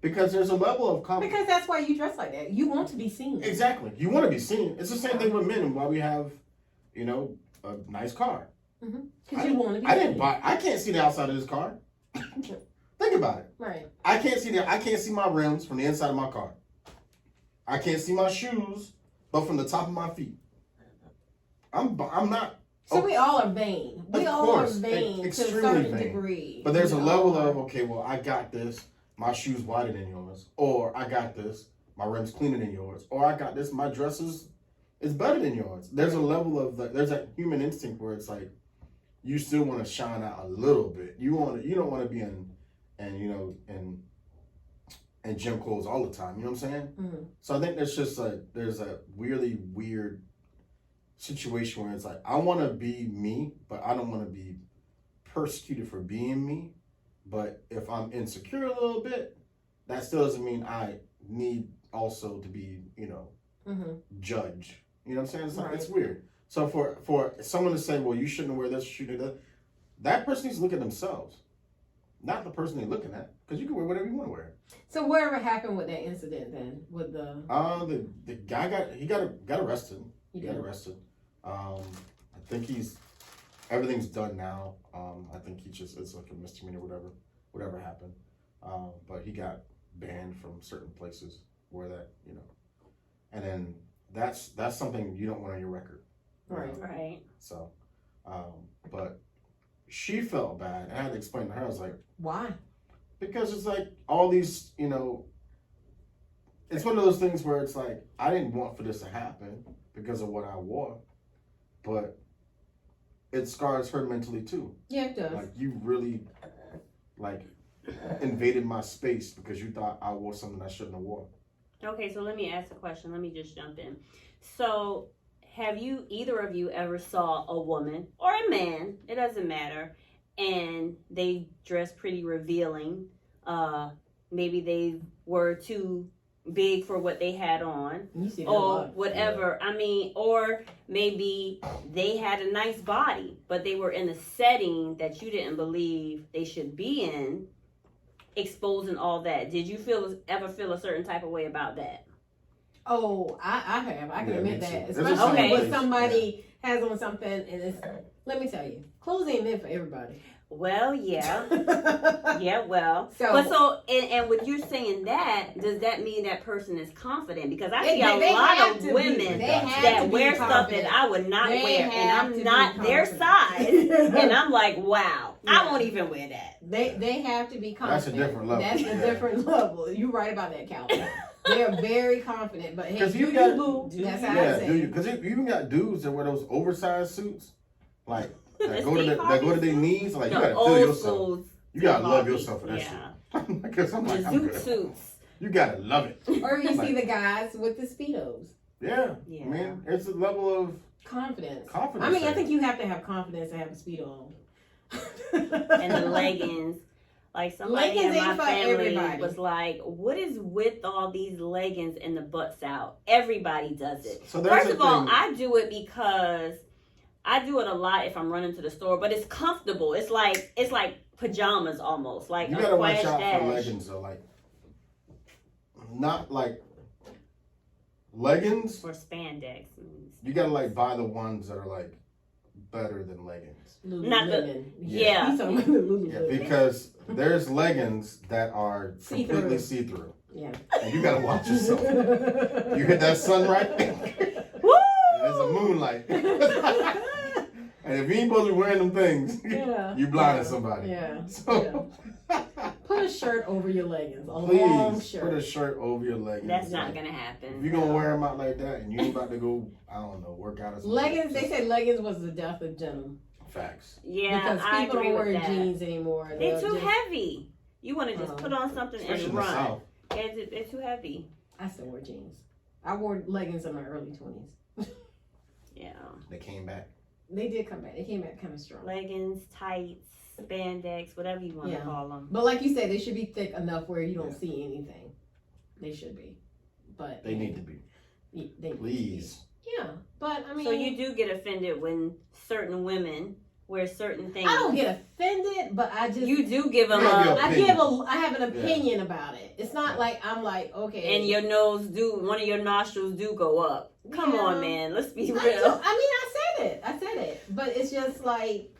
Because there's a level of confidence. Because that's why you dress like that. You want to be seen. Exactly. You want to be seen. It's the same thing with men and why we have, a nice car. Because you want to be seen. I can't see the outside of this car. Think about it. Right. I can't see my rims from the inside of my car. I can't see my shoes, but from the top of my feet. I'm not. So we all are vain. We Of all course, are vain to a extremely certain vain. degree. But there's a We level all of, are. okay, well, I got this. My shoes wider than yours. Or I got this. My rim's cleaner than yours. Or I got this. My dress is better than yours. There's a level of, there's that human instinct where it's like, you still want to shine out a little bit. You don't want to be in gym clothes all the time. You know what I'm saying? Mm-hmm. So I think there's a really weird situation where it's like, I want to be me, but I don't want to be persecuted for being me. But if I'm insecure a little bit, that still doesn't mean I need also to be, judged. You know what I'm saying? It's, like, it's weird. So for someone to say, well, you shouldn't wear this, should do that, that person needs to look at themselves, not the person they're looking at, because you can wear whatever you want to wear. So whatever happened with that incident then, with the guy got arrested. He Got arrested. I think everything's done now. I think it's like a misdemeanor, whatever happened. But he got banned from certain places where that, and then that's something you don't want on your record. Right. So, but she felt bad, and I had to explain to her. I was like, why? because it's like all these, it's one of those things where it's like, I didn't want for this to happen because of what I wore, but it scars her mentally too. Yeah, it does. Like, you really, invaded my space because you thought I wore something I shouldn't have worn. Okay, so let me ask a question. Let me just jump in. So, have you, either of you, ever saw a woman or a man, it doesn't matter, and they dress pretty revealing? Maybe they were too big for what they had on, You see that a or lot. whatever. I mean, or maybe they had a nice body, but they were in a setting that you didn't believe they should be in, exposing all that. Did you ever feel a certain type of way about that? Oh, I have. I can Yeah, admit me too. that. There's a Especially certain when place, somebody has on something and it's, let me tell you, clothes ain't meant for everybody. Well, yeah. Yeah, well. So- But and with you saying that, does that mean that person is confident? Because I They- see a they lot have of to be. women They have that to be wear stuff confident. that I would not They wear, and have to I'm be not their confident. size. And I'm like, wow, I Yeah. won't even wear that. They have to be That's a confident. different level. That's a Yeah. different level. You're right about that, Calvin. They're very confident, but hey, 'Cause you you got- boo. do That's you? how I Yeah, say. do you? Because you even got dudes that wear those oversized suits, that go to Steve their Harvey knees. Like, you The gotta feel old yourself. school. You gotta love Harvey. yourself for that Yeah. shit. Because I'm like, The I'm zoot good. suits. You gotta love it. Or you see Like- the guys with the Speedos. Yeah. Yeah. I mean, it's a level of Confidence. confidence. I mean, I there. think you have to have confidence to have a Speedo on. And the leggings. Like somebody Leggings in my ain't for family everybody. was like, what is with all these leggings and the butts out? Everybody does it. So there's First a of all, thing- I do it because I do it a lot if I'm running to the store, but it's comfortable. It's like pajamas almost. Like You a gotta watch flash out dash. for leggings though. Like, not like leggings. Or spandex. You gotta buy the ones that are better than leggings. Not the- Lululemon. yeah. He's talking about the Yeah, Lululemon. because there's leggings that are See-through. completely see-through, Yeah. and you gotta watch yourself. You hit that sun right, and Woo! there's a moonlight. And if you ain't supposed to be wearing them things, Yeah. you blinded Yeah. somebody. Yeah. So Put a shirt over your leggings. A long please shirt. put a shirt over your leggings. That's not gonna happen. If you're gonna wear them out like that, and you ain't about to go, I don't know, work out or something. Leggings, they said leggings was the death of denim. Facts. Yeah, Because I people agree don't with wear that. jeans anymore. They're They'll too just- heavy. You want to just put on something Especially in and the run. South. Yeah, they're too heavy. I still wear jeans. I wore leggings in my early 20s. Yeah. They came back. They did come back. They came back kind of strong. Leggings, tights, spandex, whatever you want to Yeah. call them. But like you said, they should be thick enough where you don't Yeah. see anything. They should be. But They need to be. They need to be. Please. Yeah, but I mean, So you do get offended when certain women wear certain things. I don't get offended, but I just You do give them You have your a, opinion. I have an opinion about it. It's not like I'm like, okay, and your nose one of your nostrils do go up. Come Yeah. on, man. Let's be I real. do. I said it, but it's just like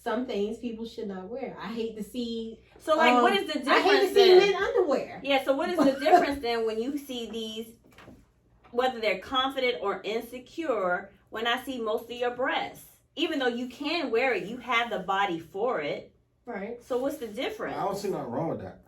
some things people should not wear. I hate to see. So, like, what is the difference? I hate to see then? men underwear. Yeah. So, what is the difference then when you see these, whether they're confident or insecure? When I see most of your breasts, even though you can wear it, you have the body for it. Right. So, what's the difference? I don't see nothing wrong with that.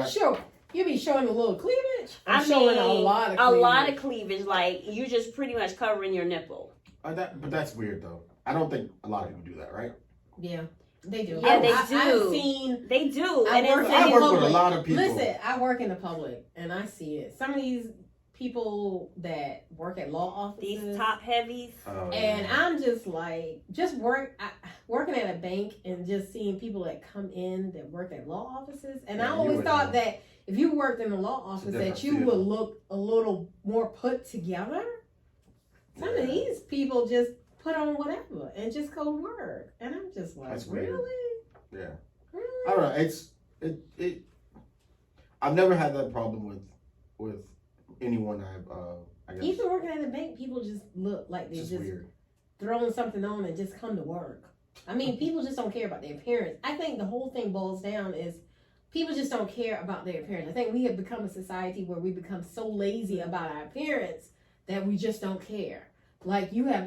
Sure. You be showing a little cleavage. I'm showing a lot of cleavage. A lot of cleavage. Like, you just pretty much covering your nipple. But that's weird though. I don't think a lot of people do that, right? Yeah, they do. Yeah, they do. I've seen. They do. I work with a lot of people. Listen, I work in the public, and I see it. Some of these people that work at law offices, these top heavies, and I'm just like, working at a bank and just seeing people that come in that work at law offices, and I always thought that if you worked in the law office that you would look a little more put together. Some of these people just put on whatever and just go to work, and I'm just like, that's weird. Really? Yeah. Really? I don't know. It. I've never had that problem with anyone I guess. Even working at a bank, people just look like they're just throwing something on and just come to work. I mean, people just don't care about their appearance. I think the whole thing boils down is people just don't care about their appearance. I think we have become a society where we become so lazy about our appearance that we just don't care. Like when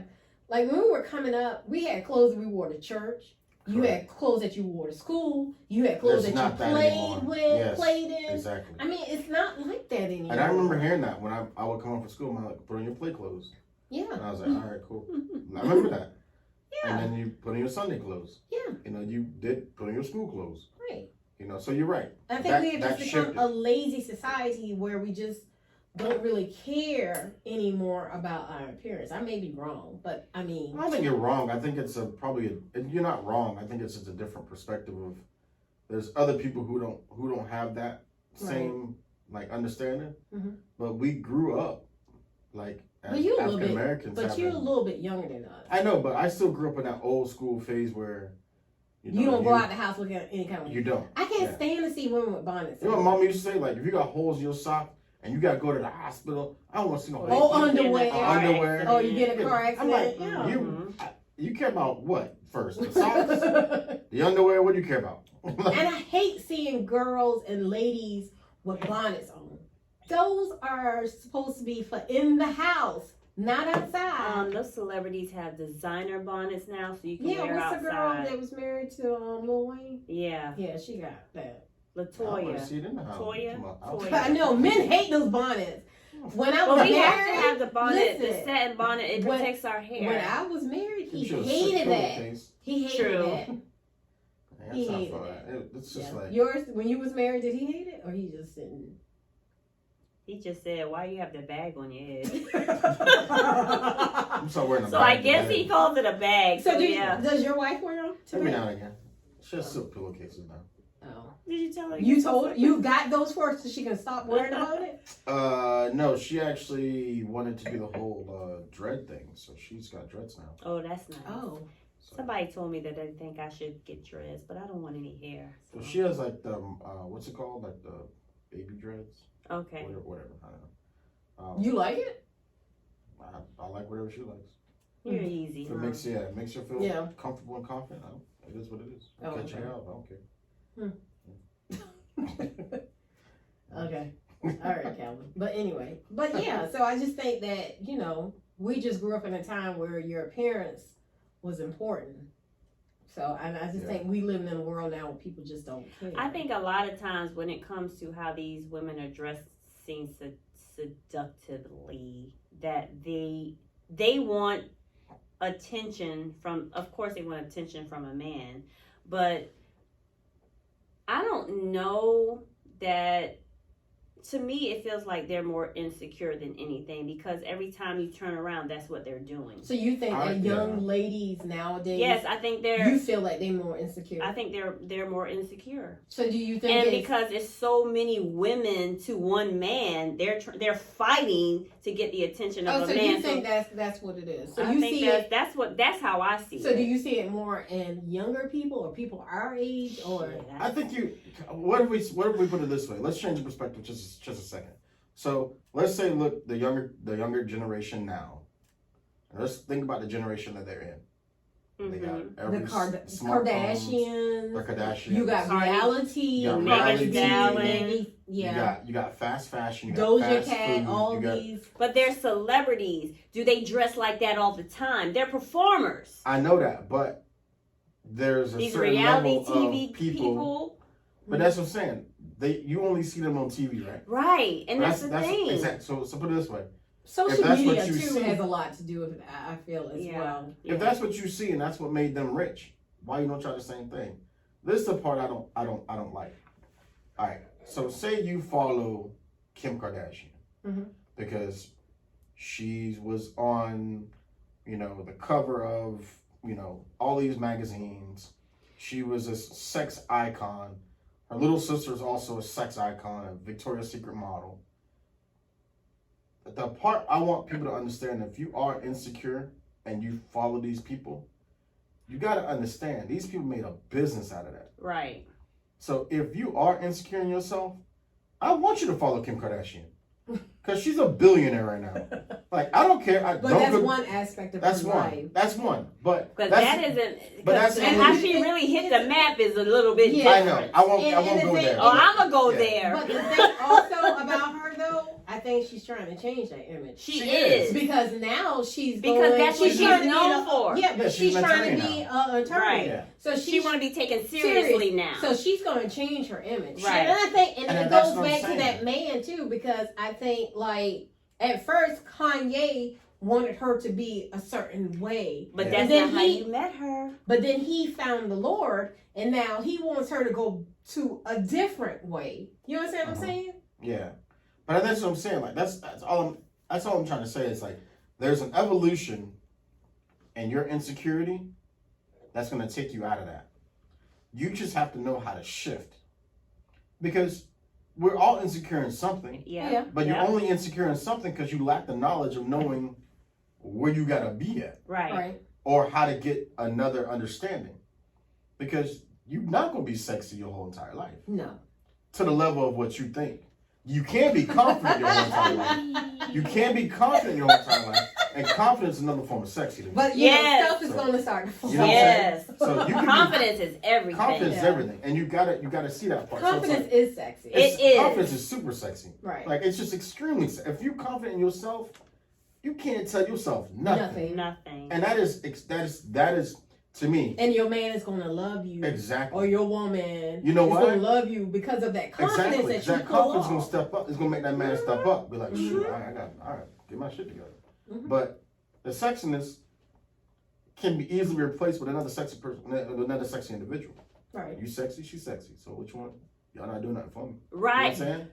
we were coming up, we had clothes that we wore to church. You had clothes that you wore to school. You had clothes that you played in. Exactly. I mean, it's not like that anymore. And I remember hearing that when I would come home from school. I'm like, put on your play clothes. Yeah. And I was like, all right, cool. I remember that. Yeah. And then you put on your Sunday clothes. Yeah. You know, you did put on your school clothes. Right. You know, so you're right. I think we have just become a lazy society where we just don't really care anymore about our appearance. I may be wrong, but I mean, I don't think you're wrong. I think it's you're not wrong. I think it's just a different perspective of there's other people who don't have that same like understanding. Mm-hmm. But we grew up like as African Americans. But you're a little bit younger than us. I know, but I still grew up in that old school phase where you don't go out the house looking at any kind of. You don't. I can't stand to see women with bonnets. You know what Mama used to say? Like, if you got holes in your sock and you got to go to the hospital, I don't want to see no holes. Underwear. Oh, you get a car accident. I'm like, you care about what first? The socks? The underwear? What do you care about? And I hate seeing girls and ladies with bonnets on. Those are supposed to be for in the house. Not outside. Those celebrities have designer bonnets now, so you can wear outside. Yeah, what's the girl that was married to Lil Wayne? Yeah. Yeah, she got that. Latoya. Toya. I know, men hate those bonnets. When I was married, we have to have the bonnet, the satin bonnet. It protects our hair. When I was married, he hated that. He hated that. He hated that. It's just like yours. When you was married, did he hate it, or he just didn't? He just said, "Why you have the bag on your head?" I'm so wearing a bag. So I guess he calls it a bag. So does your wife wear them? Every now and again. She has silk pillowcases now. Oh. Did you tell her? You told her you got those for her so she can stop worrying about it? No, she actually wanted to do the whole dread thing, so she's got dreads now. Oh, that's nice. Oh. Somebody told me that they think I should get dreads, but I don't want any hair. So she has like the what's it called? Like the baby dreads. Okay. Whatever. I don't know. You like it? I like whatever she likes. You're easy. If it makes her feel comfortable and confident. It is what it is. Cut your hair off. I don't care. Okay. All right, Calvin. But anyway, so I just think that, we just grew up in a time where your appearance was important. So I just think we live in a world now where people just don't care. I think a lot of times when it comes to how these women are dressed seductively, that they want attention from, of course they want attention from a man, but I don't know that, to me, it feels like they're more insecure than anything because every time you turn around, that's what they're doing. So you think that young ladies nowadays? Yes, I think they're. You feel like they're more insecure. I think they're more insecure. So do you think? And because it's so many women to one man, they're fighting to get the attention of a man. So you think that's what it is? So I think that's how I see it. So do you see it more in younger people or people our age, or? I think what if we put it this way? Let's change the perspective just a second. So let's say, look, the younger generation now. Let's think about the generation that they're in. They got Mhm. every The smartphones, Kardashians. the Kardashians. You got reality. You got reality. Maggie, yeah. You got fast fashion. You got Doja fast Cat. food, All you got, these. But they're celebrities. Do they dress like that all the time? They're performers. I know that, but there's a These certain reality level TV of people. But that's what I'm saying. You only see them on TV, right? Right, and that's the thing. Exactly. So put it this way: Social that's media what you too see- has a lot to do with it, I feel as well. Yeah. if that's what you see and that's what made them rich, why you don't try the same thing? This is the part I don't like. All right. So say you follow Kim Kardashian Mhm. because she was on, the cover of, all these magazines. She was a sex icon. Her little sister is also a sex icon, a Victoria's Secret model. The part I want people to understand, if you are insecure and you follow these people, you got to understand these people made a business out of that. Right. So if you are insecure in yourself, I want you to follow Kim Kardashian because she's a billionaire right now. Like, I don't care. But that's one aspect of her life. That's one. But Because that's, that isn't. but that's and only- how she really hit the map is a little bit Yeah. I different. know. I won't And go the thing- there. Oh, I'm gonna go Yeah. there. But the thing also about her though, I think she's trying to change that image. She She is. is. Because now she's Because going, that's what she's trying to be known for. Yeah, but Yeah, she's she's an trying to attorney be an attorney. Right. Yeah. So She she's want to be taken seriously now. So she's going to change her image. Right. And I think, and it that's goes what I'm back to saying. that man too, because I think like at first Kanye wanted her to be a certain way, but Yeah. that's And then not how he- you met her. but then he found the Lord, and now he wants her to go to a different way. You understand what I'm saying? Yeah, but that's what I'm saying. Like that's all I'm trying to say is like there's an evolution, in your insecurity that's going to take you out of that. You just have to know how to shift, because we're all insecure in something, Yeah. but Yeah. you're only insecure in something because you lack the knowledge of knowing where you gotta be at Right. or how to get another understanding, because you're not gonna be sexy your whole entire life No. to the level of what you think. You can be confident your whole entire life. You can be confident your whole entire life, and confidence is another form of sexy to me. But Yes. stuff is So- going to start to fall. You know what I'm Yes. So you can Confidence is be, everything. confidence is Yeah. everything, and you gotta see that part. Confidence So is sexy. it's It is. confidence is super sexy. Right. Like it's just extremely. If you're confident in yourself, you can't tell yourself nothing. Nothing. And that is to me And your man is going to love you. exactly. Or your woman You know is what? going to love you because of that confidence Exactly. that you That pull confidence off. gonna step up. It's gonna make that man step up. Be like, shoot, Mhm. I got all right, get my shit together. Mhm. But the sexiness can be easily replaced with another sexy person, with another sexy individual. Right. You sexy, she's sexy. So which one? Y'all not doing nothing for me. You know Right. what I'm saying?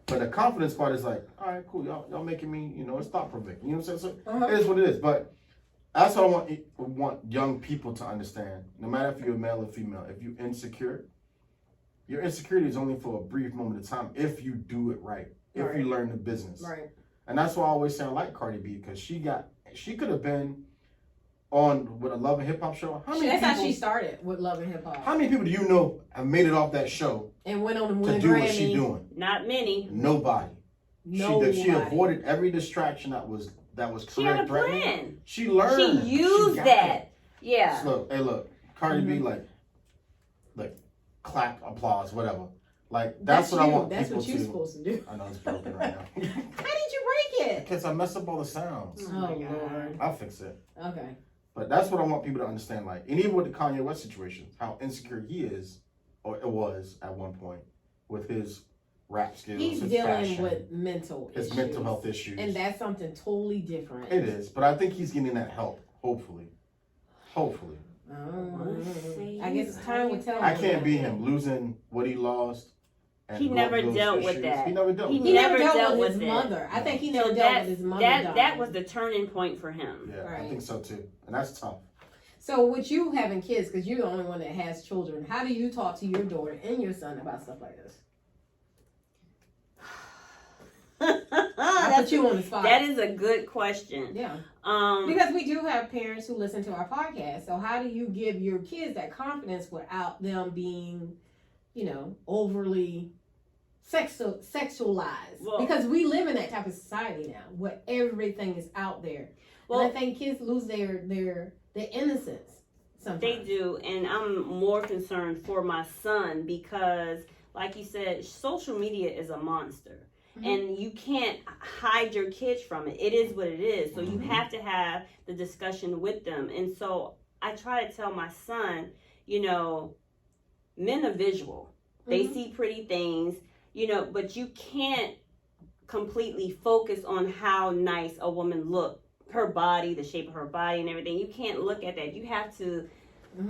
But the confidence part is like, all right, cool. Y'all making me, it's thought provoking. You know what I'm saying? So Uh-huh. it is what it is. But that's what I want young people to understand. No matter if you're male or female, if you're insecure, your insecurity is only for a brief moment of time if you do it right. If Right. you learn the business. Right. And that's why I always say I like Cardi B, because she could have been on with a Love and Hip Hop show. That's how she started with Love and Hip Hop. How many people do you know have made it off that show And went on to to win a do what she Grammy. doing? Not many. Nobody. Nobody. She avoided every distraction that was She had career a threatening. plan. She learned. She used got that. it. Yeah. Look, Cardi B, Mm-hmm. like clap, applause, whatever. Like that's what I want That's people what you're to. supposed to do. I know it's broken right now. How did you break it? Because I messed up all the sounds. Oh, my God. Lord. I'll fix it. Okay. But that's what I want people to understand. Like, and even with the Kanye West situation, how insecure he is, or it was at one point, with his rap skills, He's his dealing fashion, with mental his issues. mental health issues. And that's something totally different. It is, but I think he's getting that help. Hopefully. I guess time will tell. I can't be him losing what he lost. And He never those dealt with issues. that. He never dealt He with He that. never Never dealt dealt with his with it. mother. I think he So never dealt with his mother. that dying. was the turning point for him. Yeah, I Right. think so too. And that's tough. So with you having kids, because you're the only one that has children, how do you talk to your daughter and your son about stuff like this? I put you on the spot. That is a good question. Yeah. Um, Because we do have parents who listen to our podcast. So how do you give your kids that confidence without them being, overly sexualized? Well- Because we live in that type of society now where everything is out there. Well- And I think kids lose their innocence Sometimes. They do, and I'm more concerned for my son because, like you said, social media is a monster. Mm-hmm. And you can't hide your kids from it. It is what it is. So you have to have the discussion with them. And so I try to tell my son, men are visual. They see pretty things, but you can't completely focus on how nice a woman looks. Her body, the shape of her body and everything. You can't look at that. You have to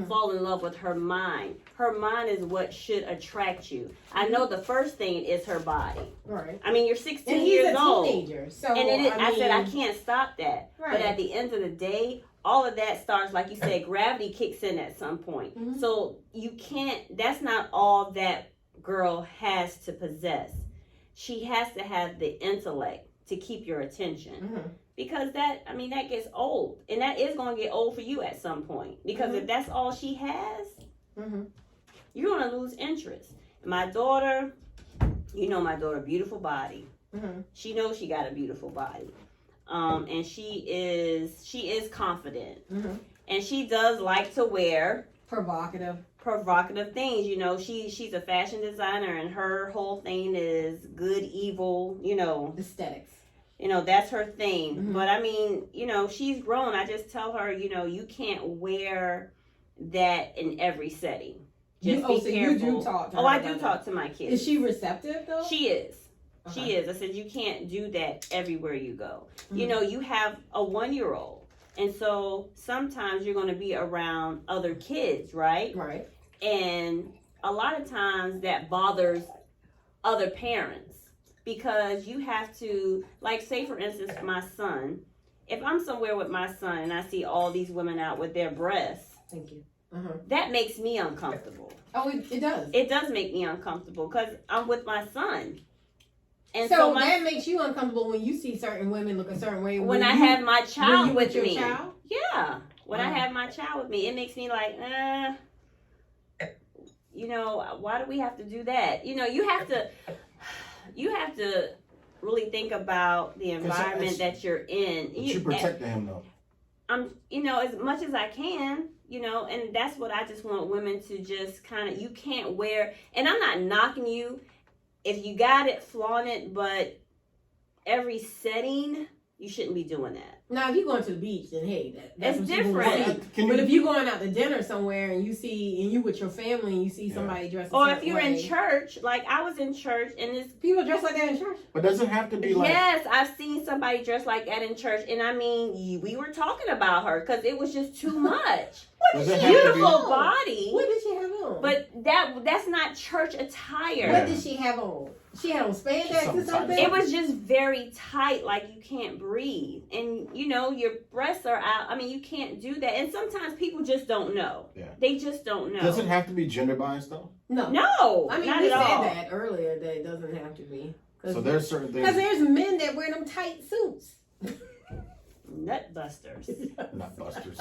fall in love with her mind. Her mind is what should attract you. I know the first thing is her body. Right. I mean, you're 16 and years he's a old. Teenager, so and I said I can't stop that. Right. But at the end of the day, all of that starts, like you said, gravity kicks in at some point. Mm-hmm. So you can't, that's not all that girl has to possess. She has to have the intellect to keep your attention. Mm-hmm. Because that gets old. And that is going to get old for you at some point. Because if that's all she has, you're going to lose interest. My daughter, my daughter, beautiful body. She knows she got a beautiful body. And she is confident. And she does like to wear provocative things. She's a fashion designer, and her whole thing is good, evil, aesthetics. That's her thing. But she's grown. I just tell her, you can't wear that in every setting. Just be careful. You do talk to her. I do talk to my kids. Is she receptive though? She is. Okay. She is. I said, you can't do that everywhere you go. You have a 1-year-old. And so sometimes you're going to be around other kids, right? Right. And a lot of times that bothers other parents. Because you have to, like, say, for instance, my son. If I'm somewhere with my son and I see all these women out with their breasts. Thank you. That makes me uncomfortable. Oh, it does. It does make me uncomfortable because I'm with my son. And so that makes you uncomfortable when you see certain women look a certain way. When I have my child with me. Child? Yeah. When I have my child with me, it makes me like, why do we have to do that? You have to really think about the environment that you're in. But you protecting him though. As much as I can, and that's what I just want women to just kind of, you can't wear, and I'm not knocking you. If you got it, flaunt it, but every setting, you shouldn't be doing that. Now, if you're going to the beach, then hey, that's different. But if you're going out to dinner somewhere and you with your family and you see somebody dressed, or if you're in church, like I was in church and this people dress like that in church. But doesn't have to be like. Yes, I've seen somebody dressed like that in church, and we were talking about her because it was just too much. Beautiful body. What did she have on? But that's not church attire. What did she have on? She had on spandex or something? It was just very tight, like you can't breathe. And, your breasts are out. You can't do that. And sometimes people just don't know. Yeah. They just don't know. Does it have to be gender biased, though? No. Not we said all. that earlier, that it doesn't have to be. So there's certain things. Because there's men that wear them tight suits. Nut busters. Nut busters.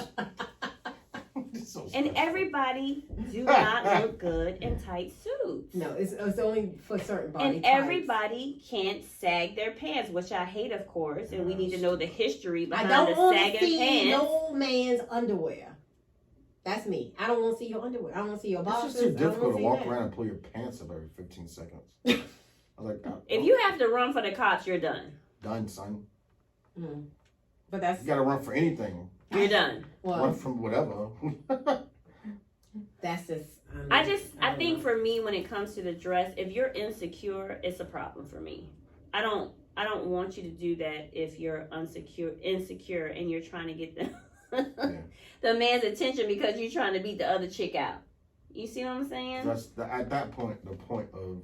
So and everybody do not look good in tight suits. No, it's only for certain body And types. everybody can't sag their pants, which I hate, of course. And we need to know the history behind the sagging pants. I don't want to see no man's underwear. That's me. I don't want to see your underwear. I don't want to see your boxers. It's just too difficult to walk around and pull your pants up every 15 seconds. I was like, if you have to run for the cops, you're done. Done, son. But that's you got to run for anything. You're done. Run from whatever. That's just. I think for me, when it comes to the dress, if you're insecure, it's a problem for me. I don't want you to do that if you're insecure, and you're trying to get the man's attention because you're trying to beat the other chick out. You see what I'm saying? At that point, the point of.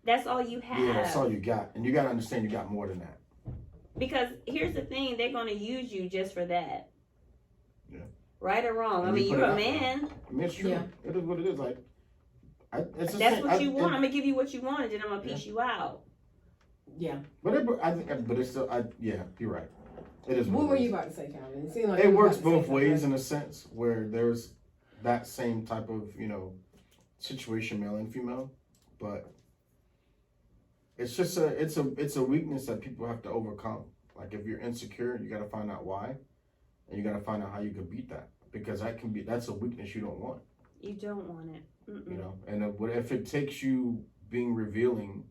That's all you have. Yeah, that's all you got, and you got to understand you got more than that. Because here's the thing, they're going to use you just for that. Yeah. Right or wrong. You're a man. It's true. Yeah. It is what it is. Like, that's what you want. I'm going to give you what you want, and then I'm going to piece you out. Yeah. But it's still, yeah, you're right. It is. What were you about to say, Calvin? It seemed like it works both ways in a sense where there's that same type of, situation, male and female, but it's just it's a weakness that people have to overcome. Like if you're insecure, you got to find out why, and you got to find out how you can beat that. because that's a weakness you don't want. You don't want it. You know, and if it takes you being revealing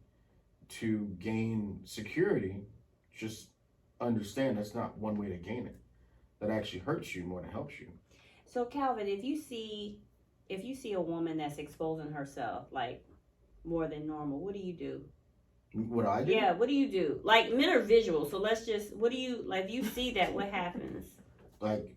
to gain security, just understand that's not one way to gain it. That actually hurts you more than helps you. So Calvin, if you see a woman that's exposing herself like more than normal, what do you do? What I do? Yeah, what do you do? Like, men are visual, so what do you, like, if you see that, what happens? Like,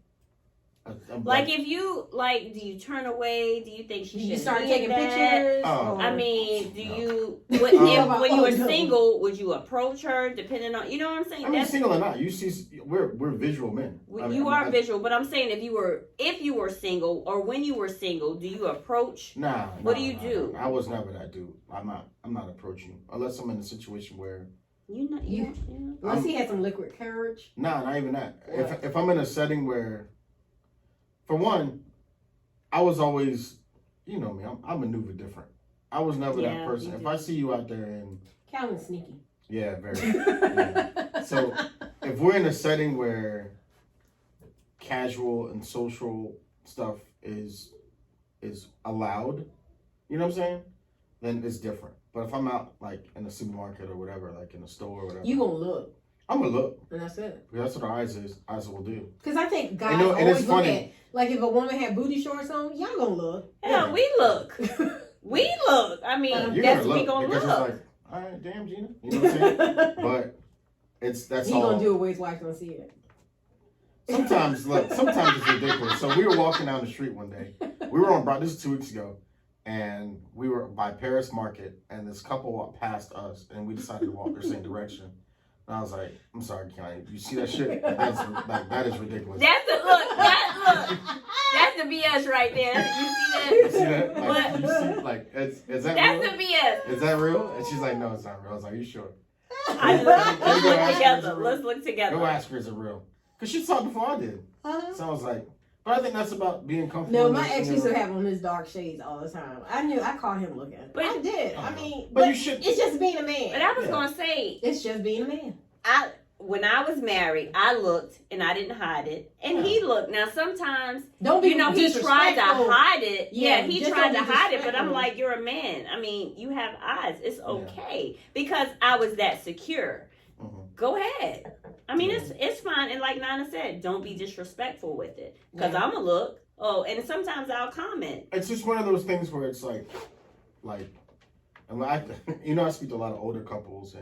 like if you, like, do you turn away? Do you think she should You start see taking that? pictures? I mean, do No. you, When you were single, would you approach her depending on, you know what I'm saying? I mean, single or not, you see, we're visual men. You are visual, but I'm saying if you were single or when you were single, do you approach? What do you do? I was never that dude. I'm not approaching unless I'm in a situation where Unless he had some liquid courage. Nah, not even that. What? If I'm in a setting where, for one, I was always, you know me, I maneuver different. I was never that person. If I see you out there and Calvin's sneaky. yeah, very. Yeah. So if we're in a setting where casual and social stuff is allowed, you know what I'm saying? Then it's different. But if I'm out like in a supermarket or whatever, like in a store or whatever, You gonna look. I'm gonna look. And that's it. Because that's what our eyes will do. Because I think guys and always it's look funny. at, like if a woman had booty shorts on, y'all gonna look. Yeah, we look. We look. I mean, You're that's gonna we gonna because look. it's like, all right, damn Gina, you know what I'm saying? But that's He all. gonna do it where his wife gonna see it. Sometimes it's ridiculous. So we were walking down the street one day. We were on Broad. This is 2 weeks ago, and we were by Paris Market, and this couple walked past us, and we decided to walk the same direction. And I was like, "I'm sorry, Kenny. You see that shit? That is ridiculous." That's the look. That's the BS right there. You see that? You see, like, is that That's real? the BS. Is that real? And she's like, "No, it's not real." I was like, "Are you sure?" Let's look together. Let's look together. Go ask her, is it real? Because she saw it before I did. So I was like, but I think that's about being comfortable. No, my ex used to have on his dark shades all the time. I caught him looking. But I did. I mean, but you should. It's just being a man. But I was gonna say, It's just being a man. when I was married, I looked and I didn't hide it, and he looked. Now sometimes, Don't be he tried to disrespectful. hide it. Yeah, he just tried don't to be hide it, but I'm disrespectful. like, you're a man. I mean, you have eyes. It's okay because I was that secure. Go ahead. I mean, it's fine. And like Nana said, don't be disrespectful with it because I'm a look. Oh, and sometimes I'll comment. It's just one of those things where it's like, and I speak to a lot of older couples,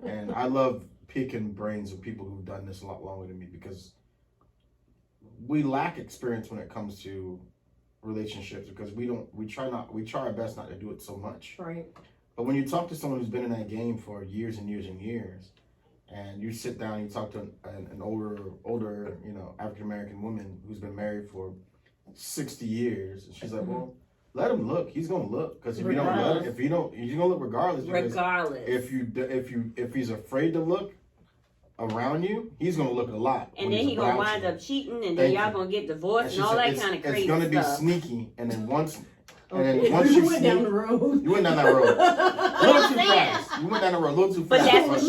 and I love picking brains of people who've done this a lot longer than me because we lack experience when it comes to relationships because we try our best not to do it so much. Right. But when you talk to someone who's been in that game for years and years and years, and you sit down and you talk to an older, African American woman who's been married for 60 years, and she's like, well, let him look. He's gonna look because if you don't look, he's gonna look regardless. Regardless. If he's afraid to look around you, he's gonna look a lot. And then he's gonna wind up cheating, and then y'all gonna get divorced and all that kind of crazy stuff. It's gonna be sneaky, and then once. And Okay. then once you went down the road. You went down that road. A little too fast. You went down the road a little too fast. But that's what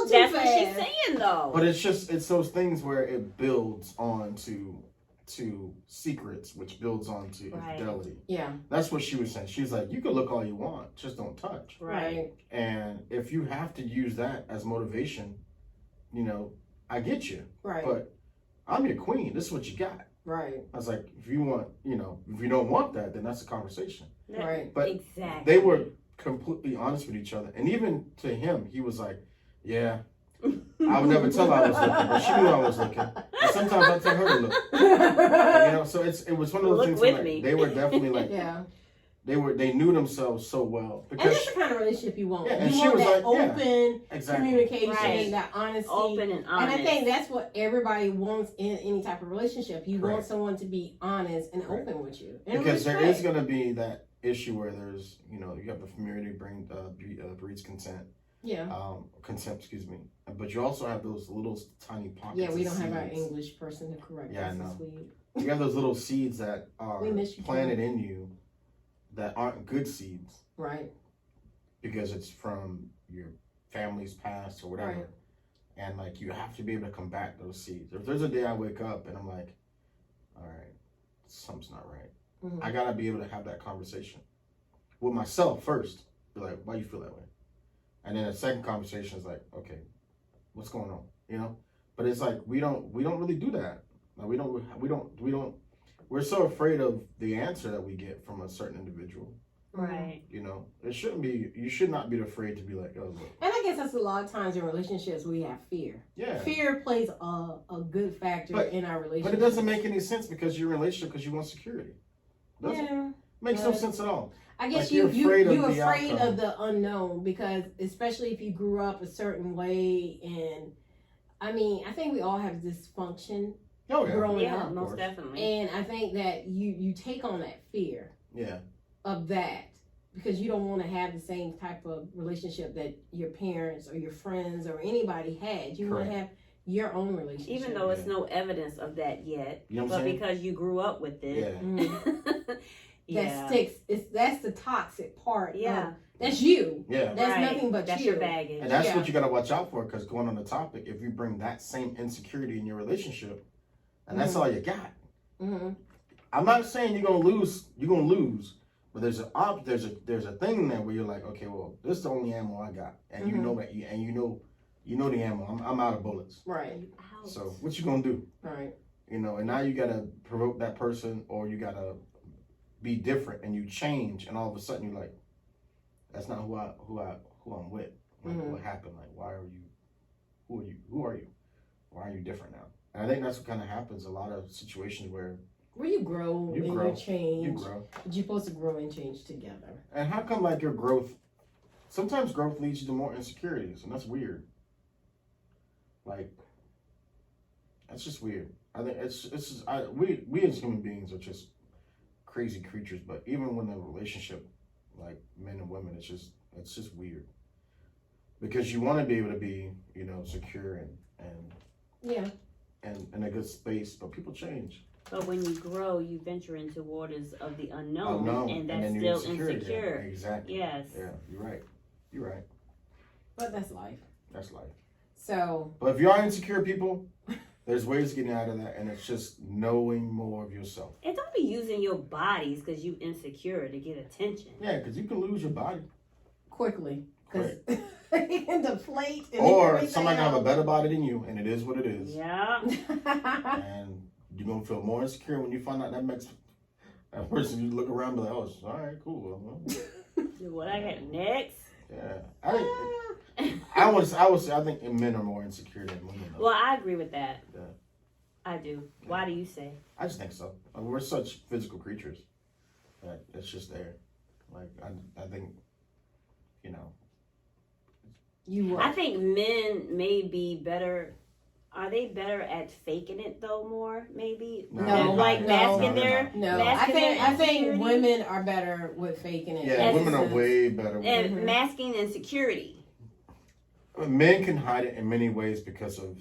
fast. she's saying though. But it's those things where it builds on to secrets, which builds on to infidelity. Yeah. That's what she was saying. She's like, you can look all you want, just don't touch. Right. And if you have to use that as motivation, I get you. Right. But I'm your queen. This is what you got. Right. I was like, if you don't want that, then that's a conversation. Right. But exactly. they were completely honest with each other. And even to him, he was like, yeah, I would never tell her I was looking, but she knew I was looking. And sometimes I tell her to look. So it was one of those things where they were definitely like, they knew themselves so well. And that's the kind of relationship you want. Yeah, you want that open communication, that honesty. Open and honest. And I think that's what everybody wants in any type of relationship. You want someone to be honest and open with you. And because there is going to be that issue where there's, you have the familiarity breeds consent. Yeah. Consent, excuse me. But you also have those little tiny pockets. Yeah, we don't have our English person to correct us. Yeah, I know. You have those little seeds that are planted in you that aren't good seeds. Right. Because it's from your family's past or whatever. Right. And you have to be able to combat those seeds. If there's a day I wake up and I'm like, all right, something's not right. Mhm. I gotta be able to have that conversation with myself first. Be like, why you feel that way? And then a second conversation is like, okay, what's going on? You know? But it's like we don't really do that. Like we don't. We're so afraid of the answer that we get from a certain individual. Right. You know, it shouldn't be. You should not be afraid to be like, oh, look. And I guess that's a lot of times in relationships we have fear. Yeah. Fear plays a good factor in our relationship. But it doesn't make any sense because you're in a relationship because you want security. Doesn't makes no sense at all. I guess like you're afraid outcome. of the unknown because especially if you grew up a certain way, and I mean I think we all have dysfunction growing up, most definitely. and I think that you take on that fear of that because you don't want to have the same type of relationship that your parents or your friends or anybody had. You want to have your own relationship, even though it's no evidence of that yet, you know but because you grew up with it. That sticks. That's the toxic part. Yeah. That's you. Yeah. That's nothing but that's you. your baggage. And that's what you got to watch out for because going on the topic, if you bring that same insecurity in your relationship, and that's all you got. Mm-hmm. I'm not saying you're gonna lose. You're gonna lose, but there's a thing there where you're like, okay, well, this is the only ammo I got, and you know that, and you know the ammo. I'm out of bullets. Right. So what you gonna do? Right. You know, and now you gotta provoke that person, or you gotta be different, and you change, and all of a sudden you're like, that's not who I'm with. Like, what happened? Like, why are you? Who are you? Who are you? Why are you different now? And I think that's what kind of happens. A lot of situations where you grow, you change. You grow. But you're supposed to grow and change together. And how come like your growth? Sometimes growth leads you to more insecurities, and that's weird. Like, that's just weird. I think it's just we as human beings are just crazy creatures. But even when the relationship, like men and women, it's just weird because you want to be able to be, you know, secure and in a good space, but people change. But when you grow, you venture into waters of the unknown, and that's and still insecure. Yeah, exactly. Yes. Yeah, you're right. You're right. But that's life. That's life. So. But if you are insecure, people, there's ways of getting out of that, and it's just knowing more of yourself. And don't be using your bodies because you insecure to get attention. Yeah, because you can lose your body quickly. Because in the plate. Or somebody can have a better body than you, and it is what it is. Yeah. And you're going to feel more insecure when you find out that person, you look around and be like, oh, all right, cool. What I got next? Yeah. I would say I think men are more insecure than women. Though. Well, I agree with that. Yeah. I do. Why do you say? I just think so. I mean, we're such physical creatures that it's just there. Like, I think, you know. I think men may be better. Are they better at faking it though? More maybe. No, like masking their. No, I think women are better with faking it. Yeah, women are way better. And masking insecurity. Men can hide it in many ways because of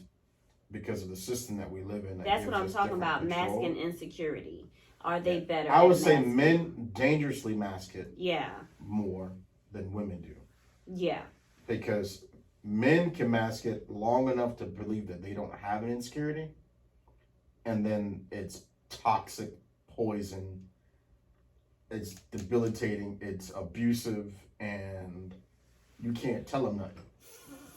the system that we live in. That's what I'm talking about. Masking insecurity. Are they better? I would say men dangerously mask it. Yeah. More than women do. Yeah. Because men can mask it long enough to believe that they don't have an insecurity, and then it's toxic poison, it's debilitating, it's abusive, and you can't tell them nothing.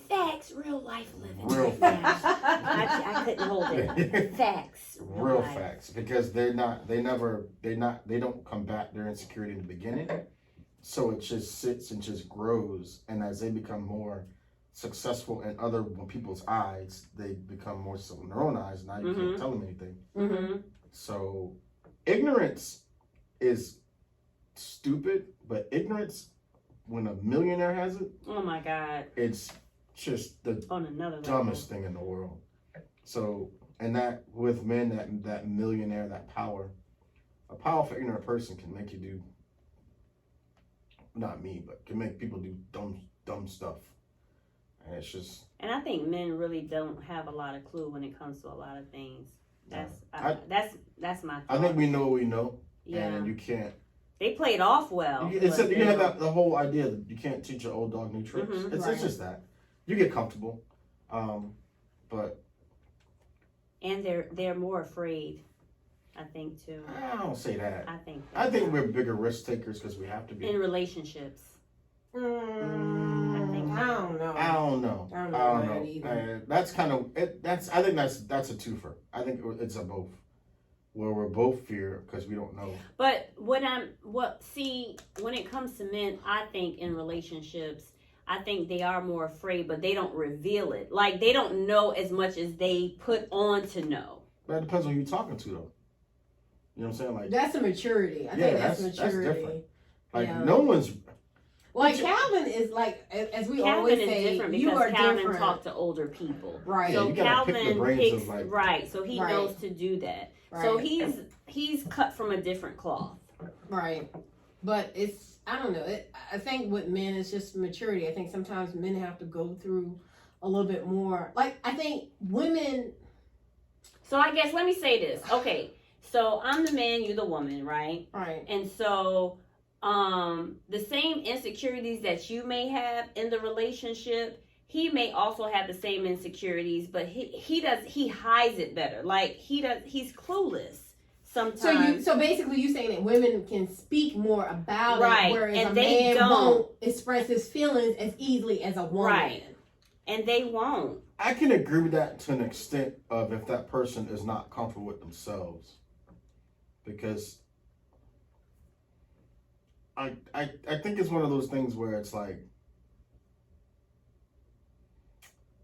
Facts, real life living. Real facts. I couldn't hold it. Facts. Real facts. Because they don't combat their insecurity in the beginning. So it just sits and just grows, and as they become more successful in other people's eyes, they become more so in their own eyes. Now you can't tell them anything. Mm-hmm. So ignorance is stupid, but ignorance, when a millionaire has it, oh my God, it's just the on another dumbest thing in the world. So, and that with men, that millionaire, that power, a powerful ignorant person can make you do. Not me, but can make people do dumb stuff, and it's just. And I think men really don't have a lot of clue when it comes to a lot of things. That's my thought. I think we know what we know, yeah. And you can't. They played off well. You have the whole idea that you can't teach an old dog new tricks. It's just that you get comfortable, but. And they're more afraid. I think too. I don't say that. I think we're bigger risk takers because we have to be. In relationships. I don't know. I don't know. I don't know either. That's kind of it. I think that's a twofer. I think it's a both, where we're both fear because we don't know. But when it comes to men, I think in relationships, I think they are more afraid, but they don't reveal it. Like they don't know as much as they put on to know. But it depends on who you're talking to, though. You know what I'm saying? Like that's a maturity. I think that's maturity. That's different. Like no one's. Like Calvin is like, as we Calvin always is say, different you because are Calvin different. talked to older people, right? So yeah, Calvin picks like, so he knows to do that. Right. So he's cut from a different cloth, right? But it's I don't know. I think with men it's just maturity. I think sometimes men have to go through a little bit more. Like I think women. So I guess let me say this. Okay, so I'm the man, you're the woman, right? Right. And so. The same insecurities that you may have in the relationship, he may also have the same insecurities, but he hides it better. Like he's clueless sometimes. So basically you saying that women can speak more about right. it, whereas and a they man won't express his feelings as easily as a woman. Right. And they won't. I can agree with that to an extent of if that person is not comfortable with themselves. Because I think it's one of those things where it's like,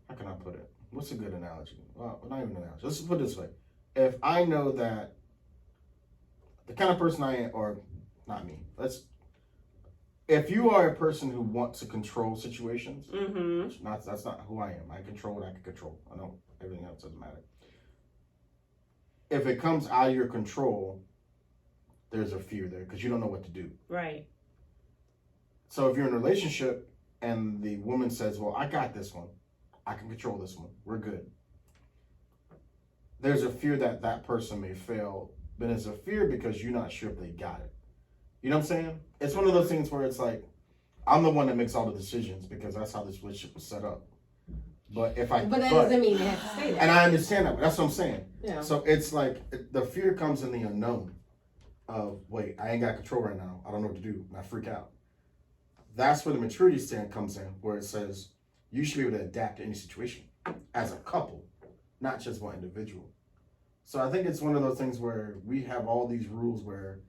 how can I put it? What's a good analogy? Well, not even an analogy. Let's put it this way. If I know that the kind of person I am, or not me, if you are a person who wants to control situations, that's not who I am. I control what I can control. I know everything else doesn't matter. If it comes out of your control, there's a fear there because you don't know what to do. Right. So if you're in a relationship and the woman says, well, I got this one. I can control this one. We're good. There's a fear that that person may fail, but it's a fear because you're not sure if they got it. You know what I'm saying? It's one of those things where it's like, I'm the one that makes all the decisions because that's how this relationship was set up. But that doesn't mean they have to say that. And I understand that, but that's what I'm saying. Yeah. So it's like the fear comes in the unknown of, wait, I ain't got control right now. I don't know what to do. And I freak out. That's where the maturity stand comes in, where it says you should be able to adapt to any situation as a couple, not just one individual. So I think it's one of those things where we have all these rules where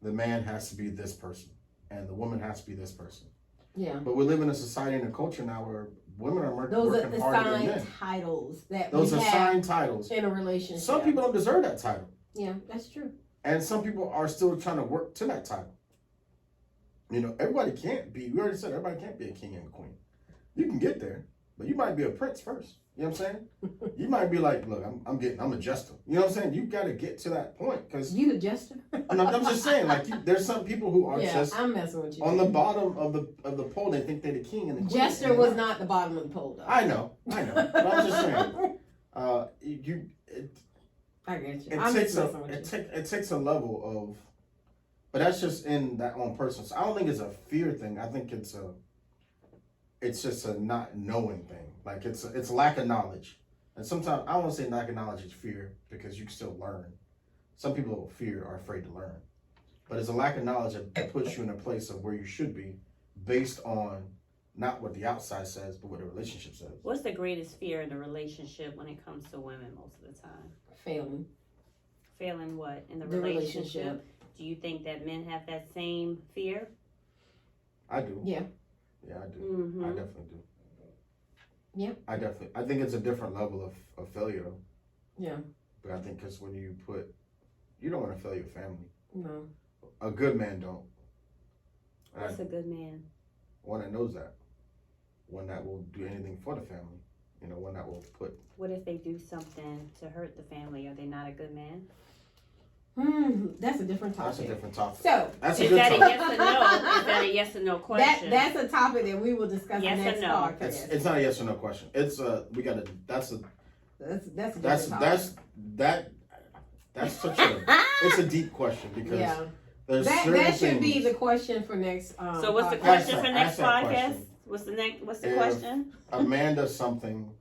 the man has to be this person and the woman has to be this person. Yeah. But we live in a society and a culture now where women are working harder than men. Those are assigned titles that those we assigned titles in a relationship. Some people don't deserve that title. Yeah, that's true. And some people are still trying to work to that title. You know, everybody can't be, we already said everybody can't be a king and a queen. You can get there, but you might be a prince first. You know what I'm saying? You might be like, look, I'm a jester. You know what I'm saying? You got to get to that point. Cause you a jester? I'm just saying, like, there's some people who are just I'm messing with you. On the bottom of the pole, they think they're the king and the queen. Jester was not the bottom of the pole, though. I know. But I'm just saying, I get you. It takes a level of, but that's just in that one person. So I don't think it's a fear thing. I think it's just a not knowing thing. Like it's lack of knowledge. And sometimes I don't want to say lack of knowledge is fear because you can still learn. Some people fear are afraid to learn, but it's a lack of knowledge that puts you in a place of where you should be, based on not what the outside says, but what the relationship says. What's the greatest fear in a relationship when it comes to women most of the time? Failing. Failing what? In the relationship? Do you think that men have that same fear? I do. Yeah. Yeah, I do. Mm-hmm. I definitely do. Yeah. I think it's a different level of failure though. Yeah. But I think because when you don't want to fail your family. No. A good man don't. What's a good man? One that knows that. One that will do anything for the family. You know, one that will put. What if they do something to hurt the family? Are they not a good man? That's a different topic. That's a different topic. So, is that a yes or no? Is that a yes or no question? That's a topic that we will discuss in the next podcast. It's not a yes or no question. It's that's such a it's a deep question because that should be the question for next. So what's the question for next podcast? What's the question? A man does something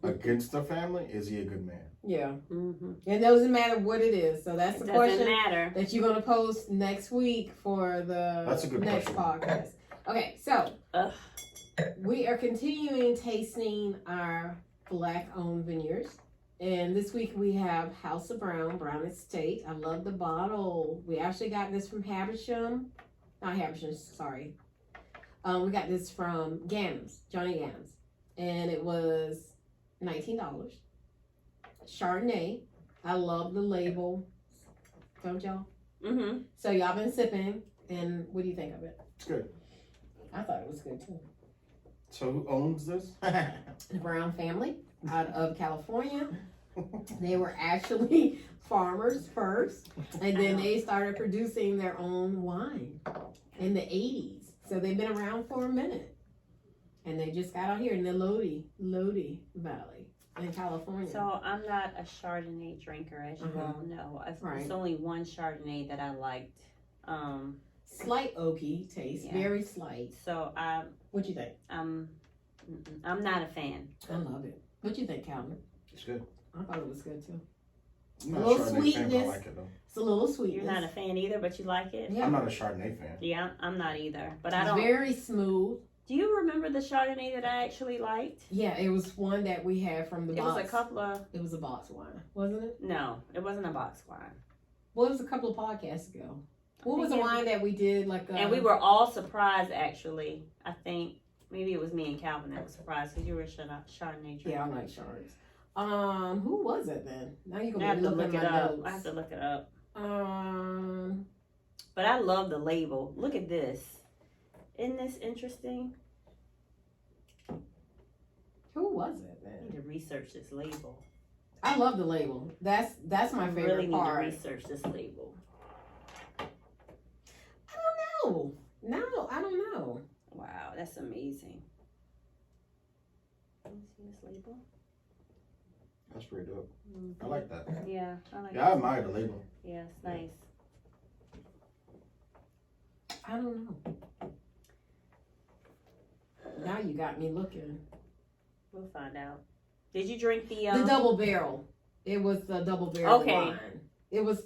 against the family, is he a good man? Yeah. Mm-hmm. It doesn't matter what it is. So that's It the doesn't question matter. that you're going to post next week for That's a the good next question. podcast. Okay, so Ugh. we are continuing tasting our black-owned vineyards. And this week we have House of Brown Estate. I love the bottle. We actually got this from Habersham. Not Habersham, sorry. We got this from Gannams, Johnny Gannams. And it was $19. Chardonnay. I love the label. Don't y'all? Mm-hmm. So y'all been sipping, and what do you think of it? It's good. I thought it was good too. So who owns this? The Brown family out of California. They were actually farmers first, and then they started producing their own wine in the 80s. So they've been around for a minute. And they just got out here in the Lodi Valley in California. So I'm not a Chardonnay drinker, as you all know. It's only one Chardonnay that I liked. Slight oaky taste, Yeah. very slight. So What you think? I'm not a fan. I love it. What you think, Calvin? It's good. I thought it was good too. I'm A not little a Chardonnay fan, but I sweetness. like it though. It's a little sweet. You're not a fan either, but you like it. Yeah. I'm not a Chardonnay fan. Yeah, I'm not either. But I It's don't. very smooth. Do you remember the Chardonnay that I actually liked? Yeah, it was one that we had from the It box. was a couple of. It was a box wine, wasn't it? No, it wasn't a box wine. Well, it was a couple of podcasts ago. What was the think it- wine that we did? And we were all surprised, actually. I think maybe it was me and Calvin that was surprised because you were a Chardonnay drinker. Yeah, I like shards. Who was it then? Now you're I gonna have be to looking look at it my up. notes. I have to look it up. Um, But I love the label. Look at this. Isn't this interesting? who was it I then? need to research this label. I love the label. That's my I favorite really need part. to research this label. I don't know. No, I don't know. Wow, that's amazing. Let me see this label. That's pretty dope. Mhm. I like that. Yeah, I like Yeah, I it. admire the label. Yeah, it's nice. I don't know. Now you got me looking. We'll find out. Did you drink the The double barrel. It was the double barrel Okay. wine. It was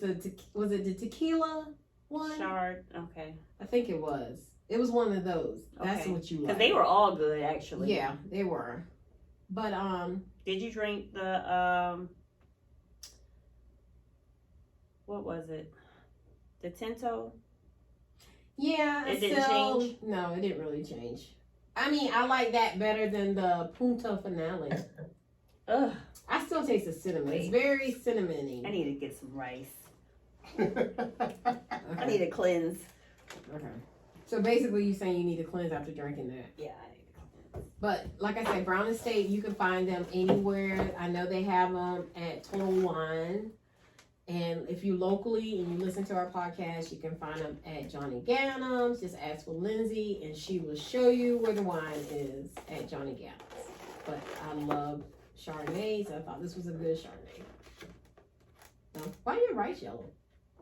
was it the tequila one? Chard? Okay. I think it was. It was one of those. That's Okay. what you Because like. they were all good, actually. Yeah, they were. But Did you drink the what was it? The Tinto? yeah, It didn't still, change? No, it didn't really change. I mean, I like that better than the Punta Finale. Ugh. I still taste the cinnamon. It's very cinnamony. I need to get some rice. Okay. I need to cleanse. Okay. So basically, you're saying you need to cleanse after drinking that. Yeah, I need to cleanse. But like I said, Brown Estate, you can find them anywhere. I know they have them at Total Wine. And if you locally and you listen to our podcast, you can find them at Johnny Gannams. Just ask for Lindsay and she will show you where the wine is at Johnny Gannams. But I love Chardonnays. I thought this was a good Chardonnay. No? Why are your rice yellow?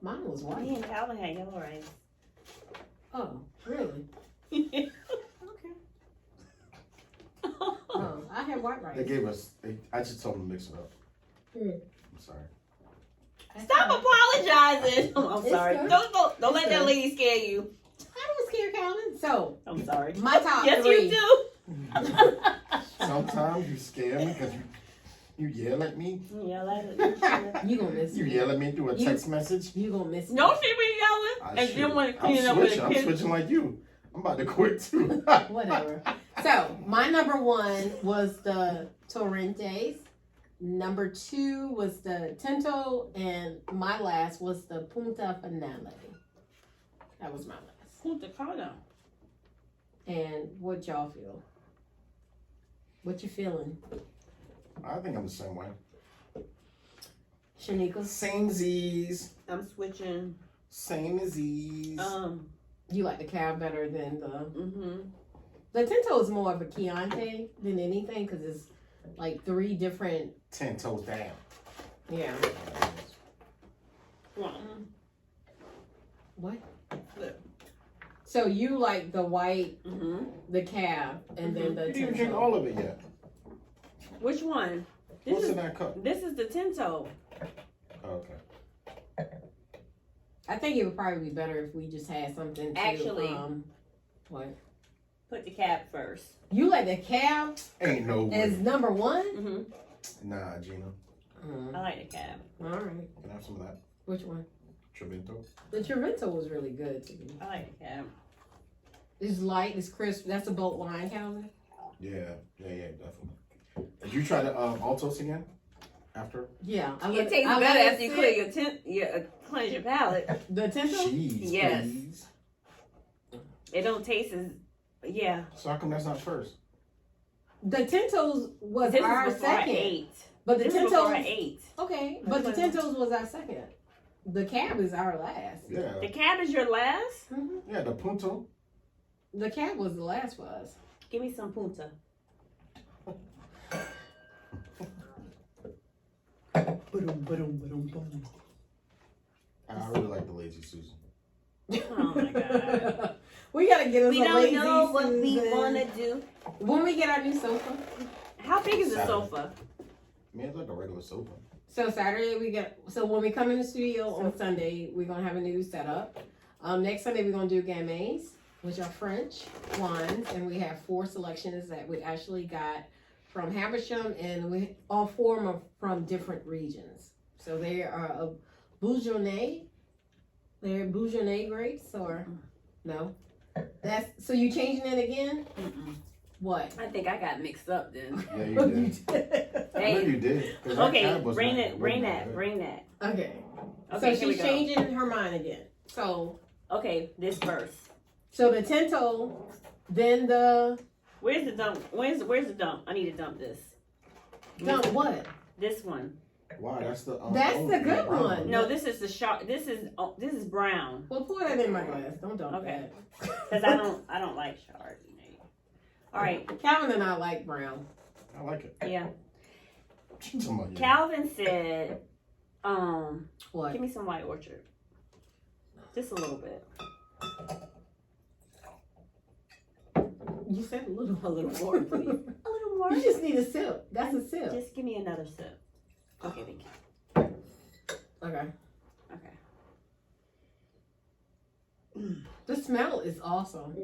Mine was Me white. and Calvin had yellow rice. Oh, really? Okay. Oh, I had white rice. They gave us. I just told them to mix it up. Hmm. I'm sorry. Stop apologizing. I'm It's sorry. good. Don't let that good. lady scare you. I don't scare Calvin. So, I'm sorry. my top Yes, three. you do. Sometimes you scare me because you yell at me. Yeah, that You gonna miss You me. yell at me through a text message. You gonna miss me. No, she be yelling. And then when it I'm clean up with switching. a I'm kid. switching like you. I'm about to quit too. Whatever. So, my number one was the Torrentes. Number two was the Tinto. And my last was the Punta Finale. That was my last. Punta Cana. And what y'all feel? What you feeling? I think I'm the same way. Shanika? Same Z's. I'm switching. Same as Z's. You like the cab better than the... Mm-hmm. The Tinto is more of a Chianti than anything because it's like 3 different... 10 toes down. Yeah. What? Flip. So you like the white, Mm-hmm. the cab, and then the You didn't drink Tinto. all of it yet. Which one? What's in that cup? This is the Tinto. Oh, okay. I think it would probably be better if we just had something to, Actually. what? Put the cab first. You like the cab Ain't no way. as number one? Mm-hmm. Nah, Gina. I like the cab. All right. Can I have some of that? Which one? Trevento. The Trevento was really good to me. I like the cab. It's light, it's crisp. That's a boat wine, Calvin. Yeah, definitely. Did you try the Altos again? After? Yeah. It tastes better after you clear cleanse your palate. The Tinto? Cheese, Yes. please. It don't taste as So how come that's not first? The Tintos was This our is before I second. ate. But the This is before I Tintos, ate. okay, but the Tintos was our second. The cab is our last. Yeah. The cab is your last? Yeah, the Punto. The cab was the last for us. Give me some punta. I really like the Lazy Susan. Oh my god. We gotta get us We a don't lazy know what we Susan. want to do. When we get our new sofa. How big is the 7. sofa? I mean, it's like a regular sofa. So Saturday so when we come in the studio on Sunday, we're gonna have a new setup. Next Sunday we're gonna do gamay, which are French wines, and we have 4 selections that we actually got from Habersham, and we all 4 are from different regions. So they are a Bourgogne. They're Bourgogne grapes, or no? That's so you changing it again? Mm-mm. What? I think I got mixed up then. Yeah, you did. I know Hey, you did. 'Cause that okay, cab was bring not- it, bring wasn't that, good. bring that. Okay. Okay, So here we she's go. changing her mind again. So This first. the Tinto, then the Where's the dump? Where's the dump? I need to dump this. dump what? This one. Why? That's the That's the good brown one. No, this is the sharp. This is brown. Well, pour that in my glass. Don't dump Okay. that. Cause I don't like Chardonnay. All right. Calvin and I like brown. I like it. Yeah. Come on, yeah. Calvin said, What? give me some White Orchard. Just a little bit. You said a little. A little more, please. A little more. You just need a sip. That's a sip. Just give me another sip. Okay, thank you. Okay. Okay. The smell is awesome.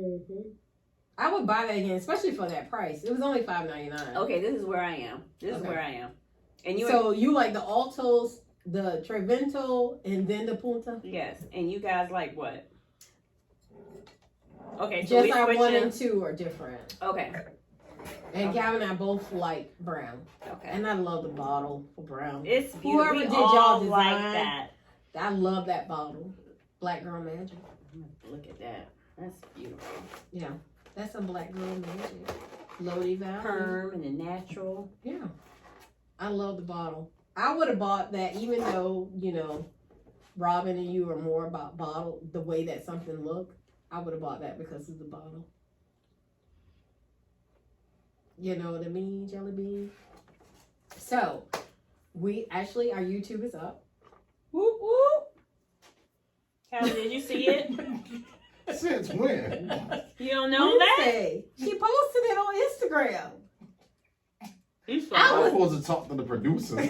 I would buy that again, especially for that price. It was only $5.99. Okay, this is where I am. This is Okay. where I am. And you So you like the Altos, the Trevento, and then the Punta? yes, and you guys like what? Okay, so Just we our 1 switching. and 2 are different. Okay. And Okay. Calvin and I both like brown. Okay. And I love the bottle for brown. It's beautiful. Whoever We did all y'all like design, that. I love that bottle. Black Girl Magic. Look at that. That's beautiful. Yeah. That's a Black Girl Magic. Lodi Valley. Perm and the natural. Yeah. I love the bottle. I would have bought that even though, Robin and you are more about bottle, the way that something looked. I would have bought that because of the bottle. You know what I mean, Jelly Bean? So, our YouTube is up. Whoop whoop. Calvin, did you see it? Since when? You don't know that? Wednesday. She posted it on Instagram. You saw I was it. supposed to talk to the producer.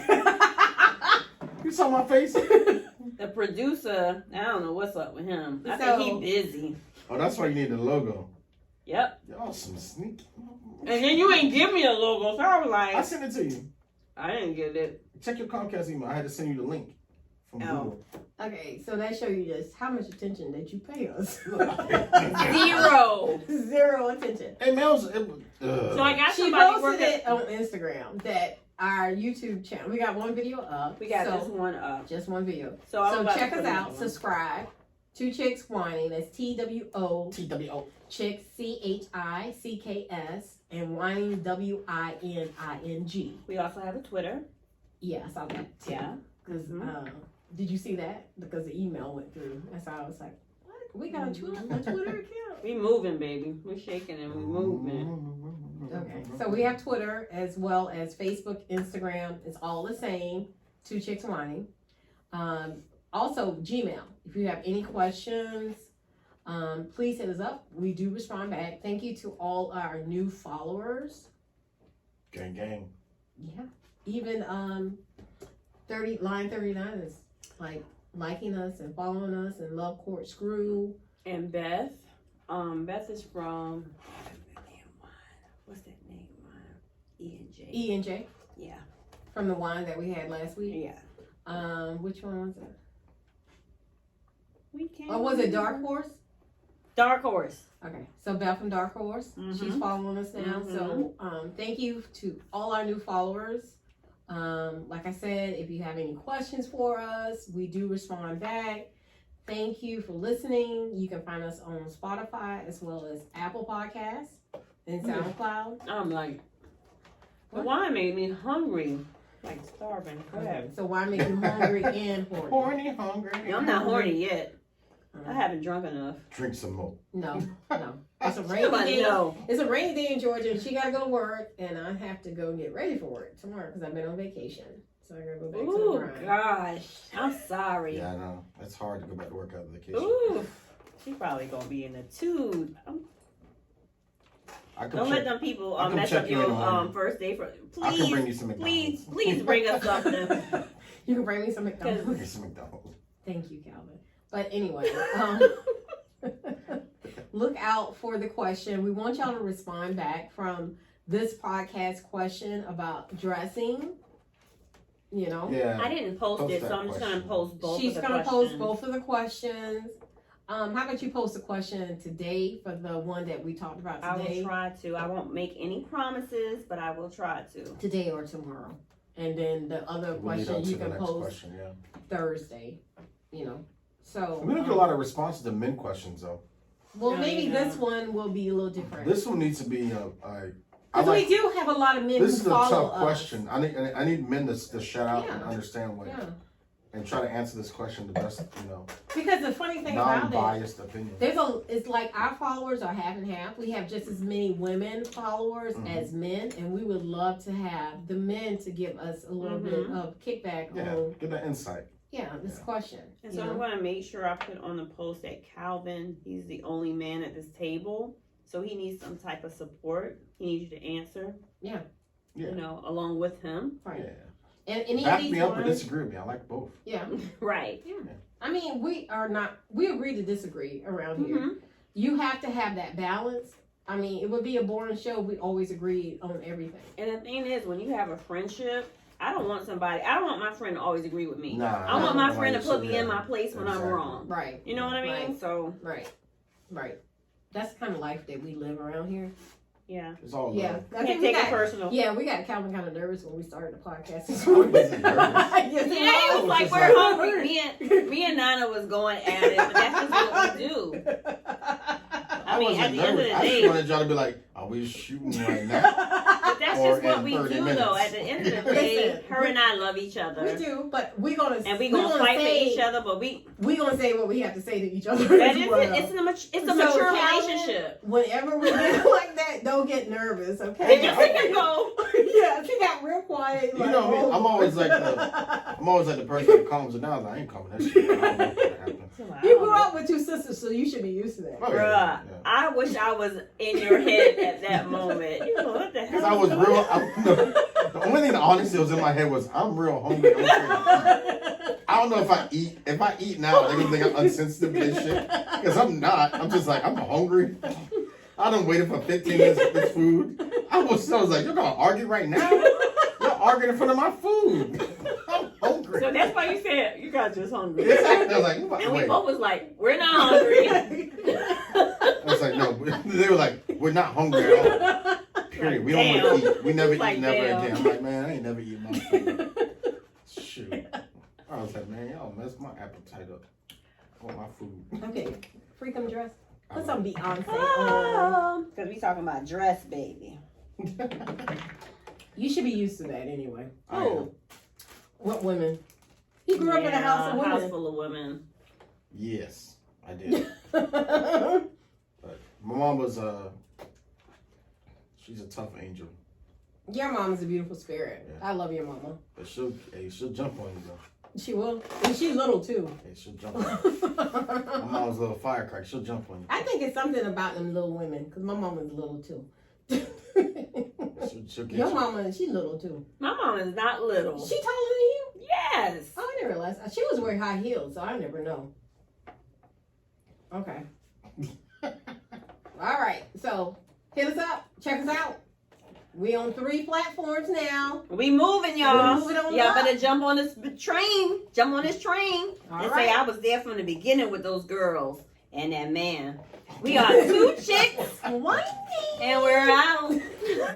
You saw my face? The producer, I don't know what's up with him. I So- think he busy. Oh, that's why you need the logo. Yep. Y'all some sneaky. And then you ain't give me a logo, so I was I like, sent it to you. I didn't get it. Check your Comcast email. I had to send you the link from Oh. Google. Okay, so that show you just how much attention that you pay us. Zero. 0 attention. Hey, man, So I got She somebody posted working. it on Instagram that our YouTube channel. We got one video up. We got so, this one up. just one video. So, I'm So about to check put us another out. one. Subscribe. 2 Chicks Whining. That's TWO. TWO. Chicks CHICKS and Whining WINING. We also have a Twitter. Yeah, I saw that. Yeah. Because Mhm. did you see that? Because the email went through. That's how I was like, what? We got a Twitter account. We moving, baby. We shaking and we moving. Okay, so we have Twitter as well as Facebook, Instagram. It's all the same. 2 Chicks Whining. Also Gmail. If you have any questions, please hit us up. We do respond back. Thank you to all our new followers. Gang, gang. Yeah. Even line 39 is like liking us and following us, and Love Court Screw. And Beth. Beth is from what's that name? E&J. E&J. Yeah. From the wine that we had last week. Yeah. Which one was it? We can't. Or was it Dark Horse? Dark Horse. Okay, so Beth from Dark Horse, she's following us now. So thank you to all our new followers. Like I said, if you have any questions for us, we do respond back. Thank you for listening. You can find us on Spotify as well as Apple Podcasts and SoundCloud. I'm like, the wine made me hungry. Like starving. Go ahead. So wine makes you hungry and horny. Horny, hungry. I'm not horny yet. I haven't drunk enough. Drink some more. No. It's a rainy day. No. It's a rainy day in Georgia, and she gotta go to work, and I have to go get ready for work tomorrow because I've been on vacation. So I gotta go back to the Ooh, grind. gosh. I'm sorry. Yeah, I know. It's hard to go back to work after vacation. Ooh. She probably gonna be in the tube. Don't let them people mess up your first day. I can bring you some McDonald's. Please bring us something. You can bring me some McDonald's. Bring you some McDonald's. Thank you, Calvin. But anyway, look out for the question. We want y'all to respond back from this podcast question about dressing. You know? Yeah. I didn't post it, so I'm just going to post both She's of the going to questions. post both of the questions. How about you post a question today for the one that we talked about today? I will try to. I won't make any promises, but I will try to. Today or tomorrow. And then the other question you can post Thursday. You know? So we don't get a lot of responses to men questions though. Well, maybe this one will be a little different. This one needs to be because we do have a lot of men. This is a tough us. question. I need men to shut out and understand what and try to answer this question the best, Because the funny thing about it, non-biased opinion. It's like our followers are half and half. We have just as many women followers as men, and we would love to have the men to give us a little bit of kickback on. Get that insight. Yeah, this question. And so I'm going to make sure I put on the post that Calvin, he's the only man at this table. So he needs some type of support. He needs you to answer. Yeah. Along with him. Right. Yeah. And any back of these me up or disagree with me. I like both. Yeah. Right. Yeah. I mean, we agree to disagree around here. You have to have that balance. I mean, it would be a boring show if we always agreed on everything. And the thing is, when you have a friendship, I don't want my friend to always agree with me. Nah, I want my friend to put me in my place when I'm wrong. Right. You know what I mean? Right. So. Right. That's the kind of life that we live around here. Yeah. It's all love. I can't take it personal. Yeah, we got Calvin kind of nervous when we started the podcast. It was like we're hungry. Me and Nana was going at it, but that's just what we do. I mean, at the end of the day, I just wanted y'all to be like, "Are we shooting right now?" But that's just what we do, though. At the end of the day, her and I love each other. We do, but we're gonna fight for each other. But we're gonna say what we have to say to each other. That is it. It's a mature relationship. Whenever we get like that, don't get nervous, okay? She go. Yeah, she got real quiet. You know me. I'm always like the person that calms it down. I ain't calming that shit. I don't know what happened. You grew up with two sisters, so you should be used to that. Oh, Bruh, I wish I was in your head at that moment. You know what the hell? Because I was real. The only thing that honestly was in my head was, I'm real hungry. I don't know if I eat. If I eat now, they're gonna think I'm unsensitive to this shit. Because I'm not. I'm just like, I'm hungry. I done waited for 15 minutes for this food. I was like, you're gonna argue right now? You're arguing in front of my food. I'm hungry. So that's why you said you guys just hungry. Exactly. I was like, and we both was like, we're not hungry. I was like, no. They were like, we're not hungry at all. Period. We don't want to eat. We never eat never again. I'm like, man, I ain't never eating my food. Shoot. I was like, man, y'all messed my appetite up. I want my food. Okay. Freakum dress. Put some Beyonce on. Because we talking about dress, baby. You should be used to that anyway. Oh. What women? He grew up in a house of women. House full of women. Yes, I did. But my mom was she's a tough angel. Your mom is a beautiful spirit. Yeah. I love your mama. But she'll jump on you though. She will. And she's little too. Hey, she'll jump on you. My mom's a little firecracker. She'll jump on you. I think it's something about them little women, because my mama's little too. She'll get Your you. mama, she's little too. My mom is not little. She taller than you? Yes. Oh, I didn't realize. She was wearing high heels, so I never know. Okay. All right. So hit us up. Check us out. We on 3 platforms now. We moving, y'all. We moving on Y'all up. better jump on this train. Jump on this train. All and right. say I was there from the beginning with those girls and that man. We are 2 chicks One and we're out.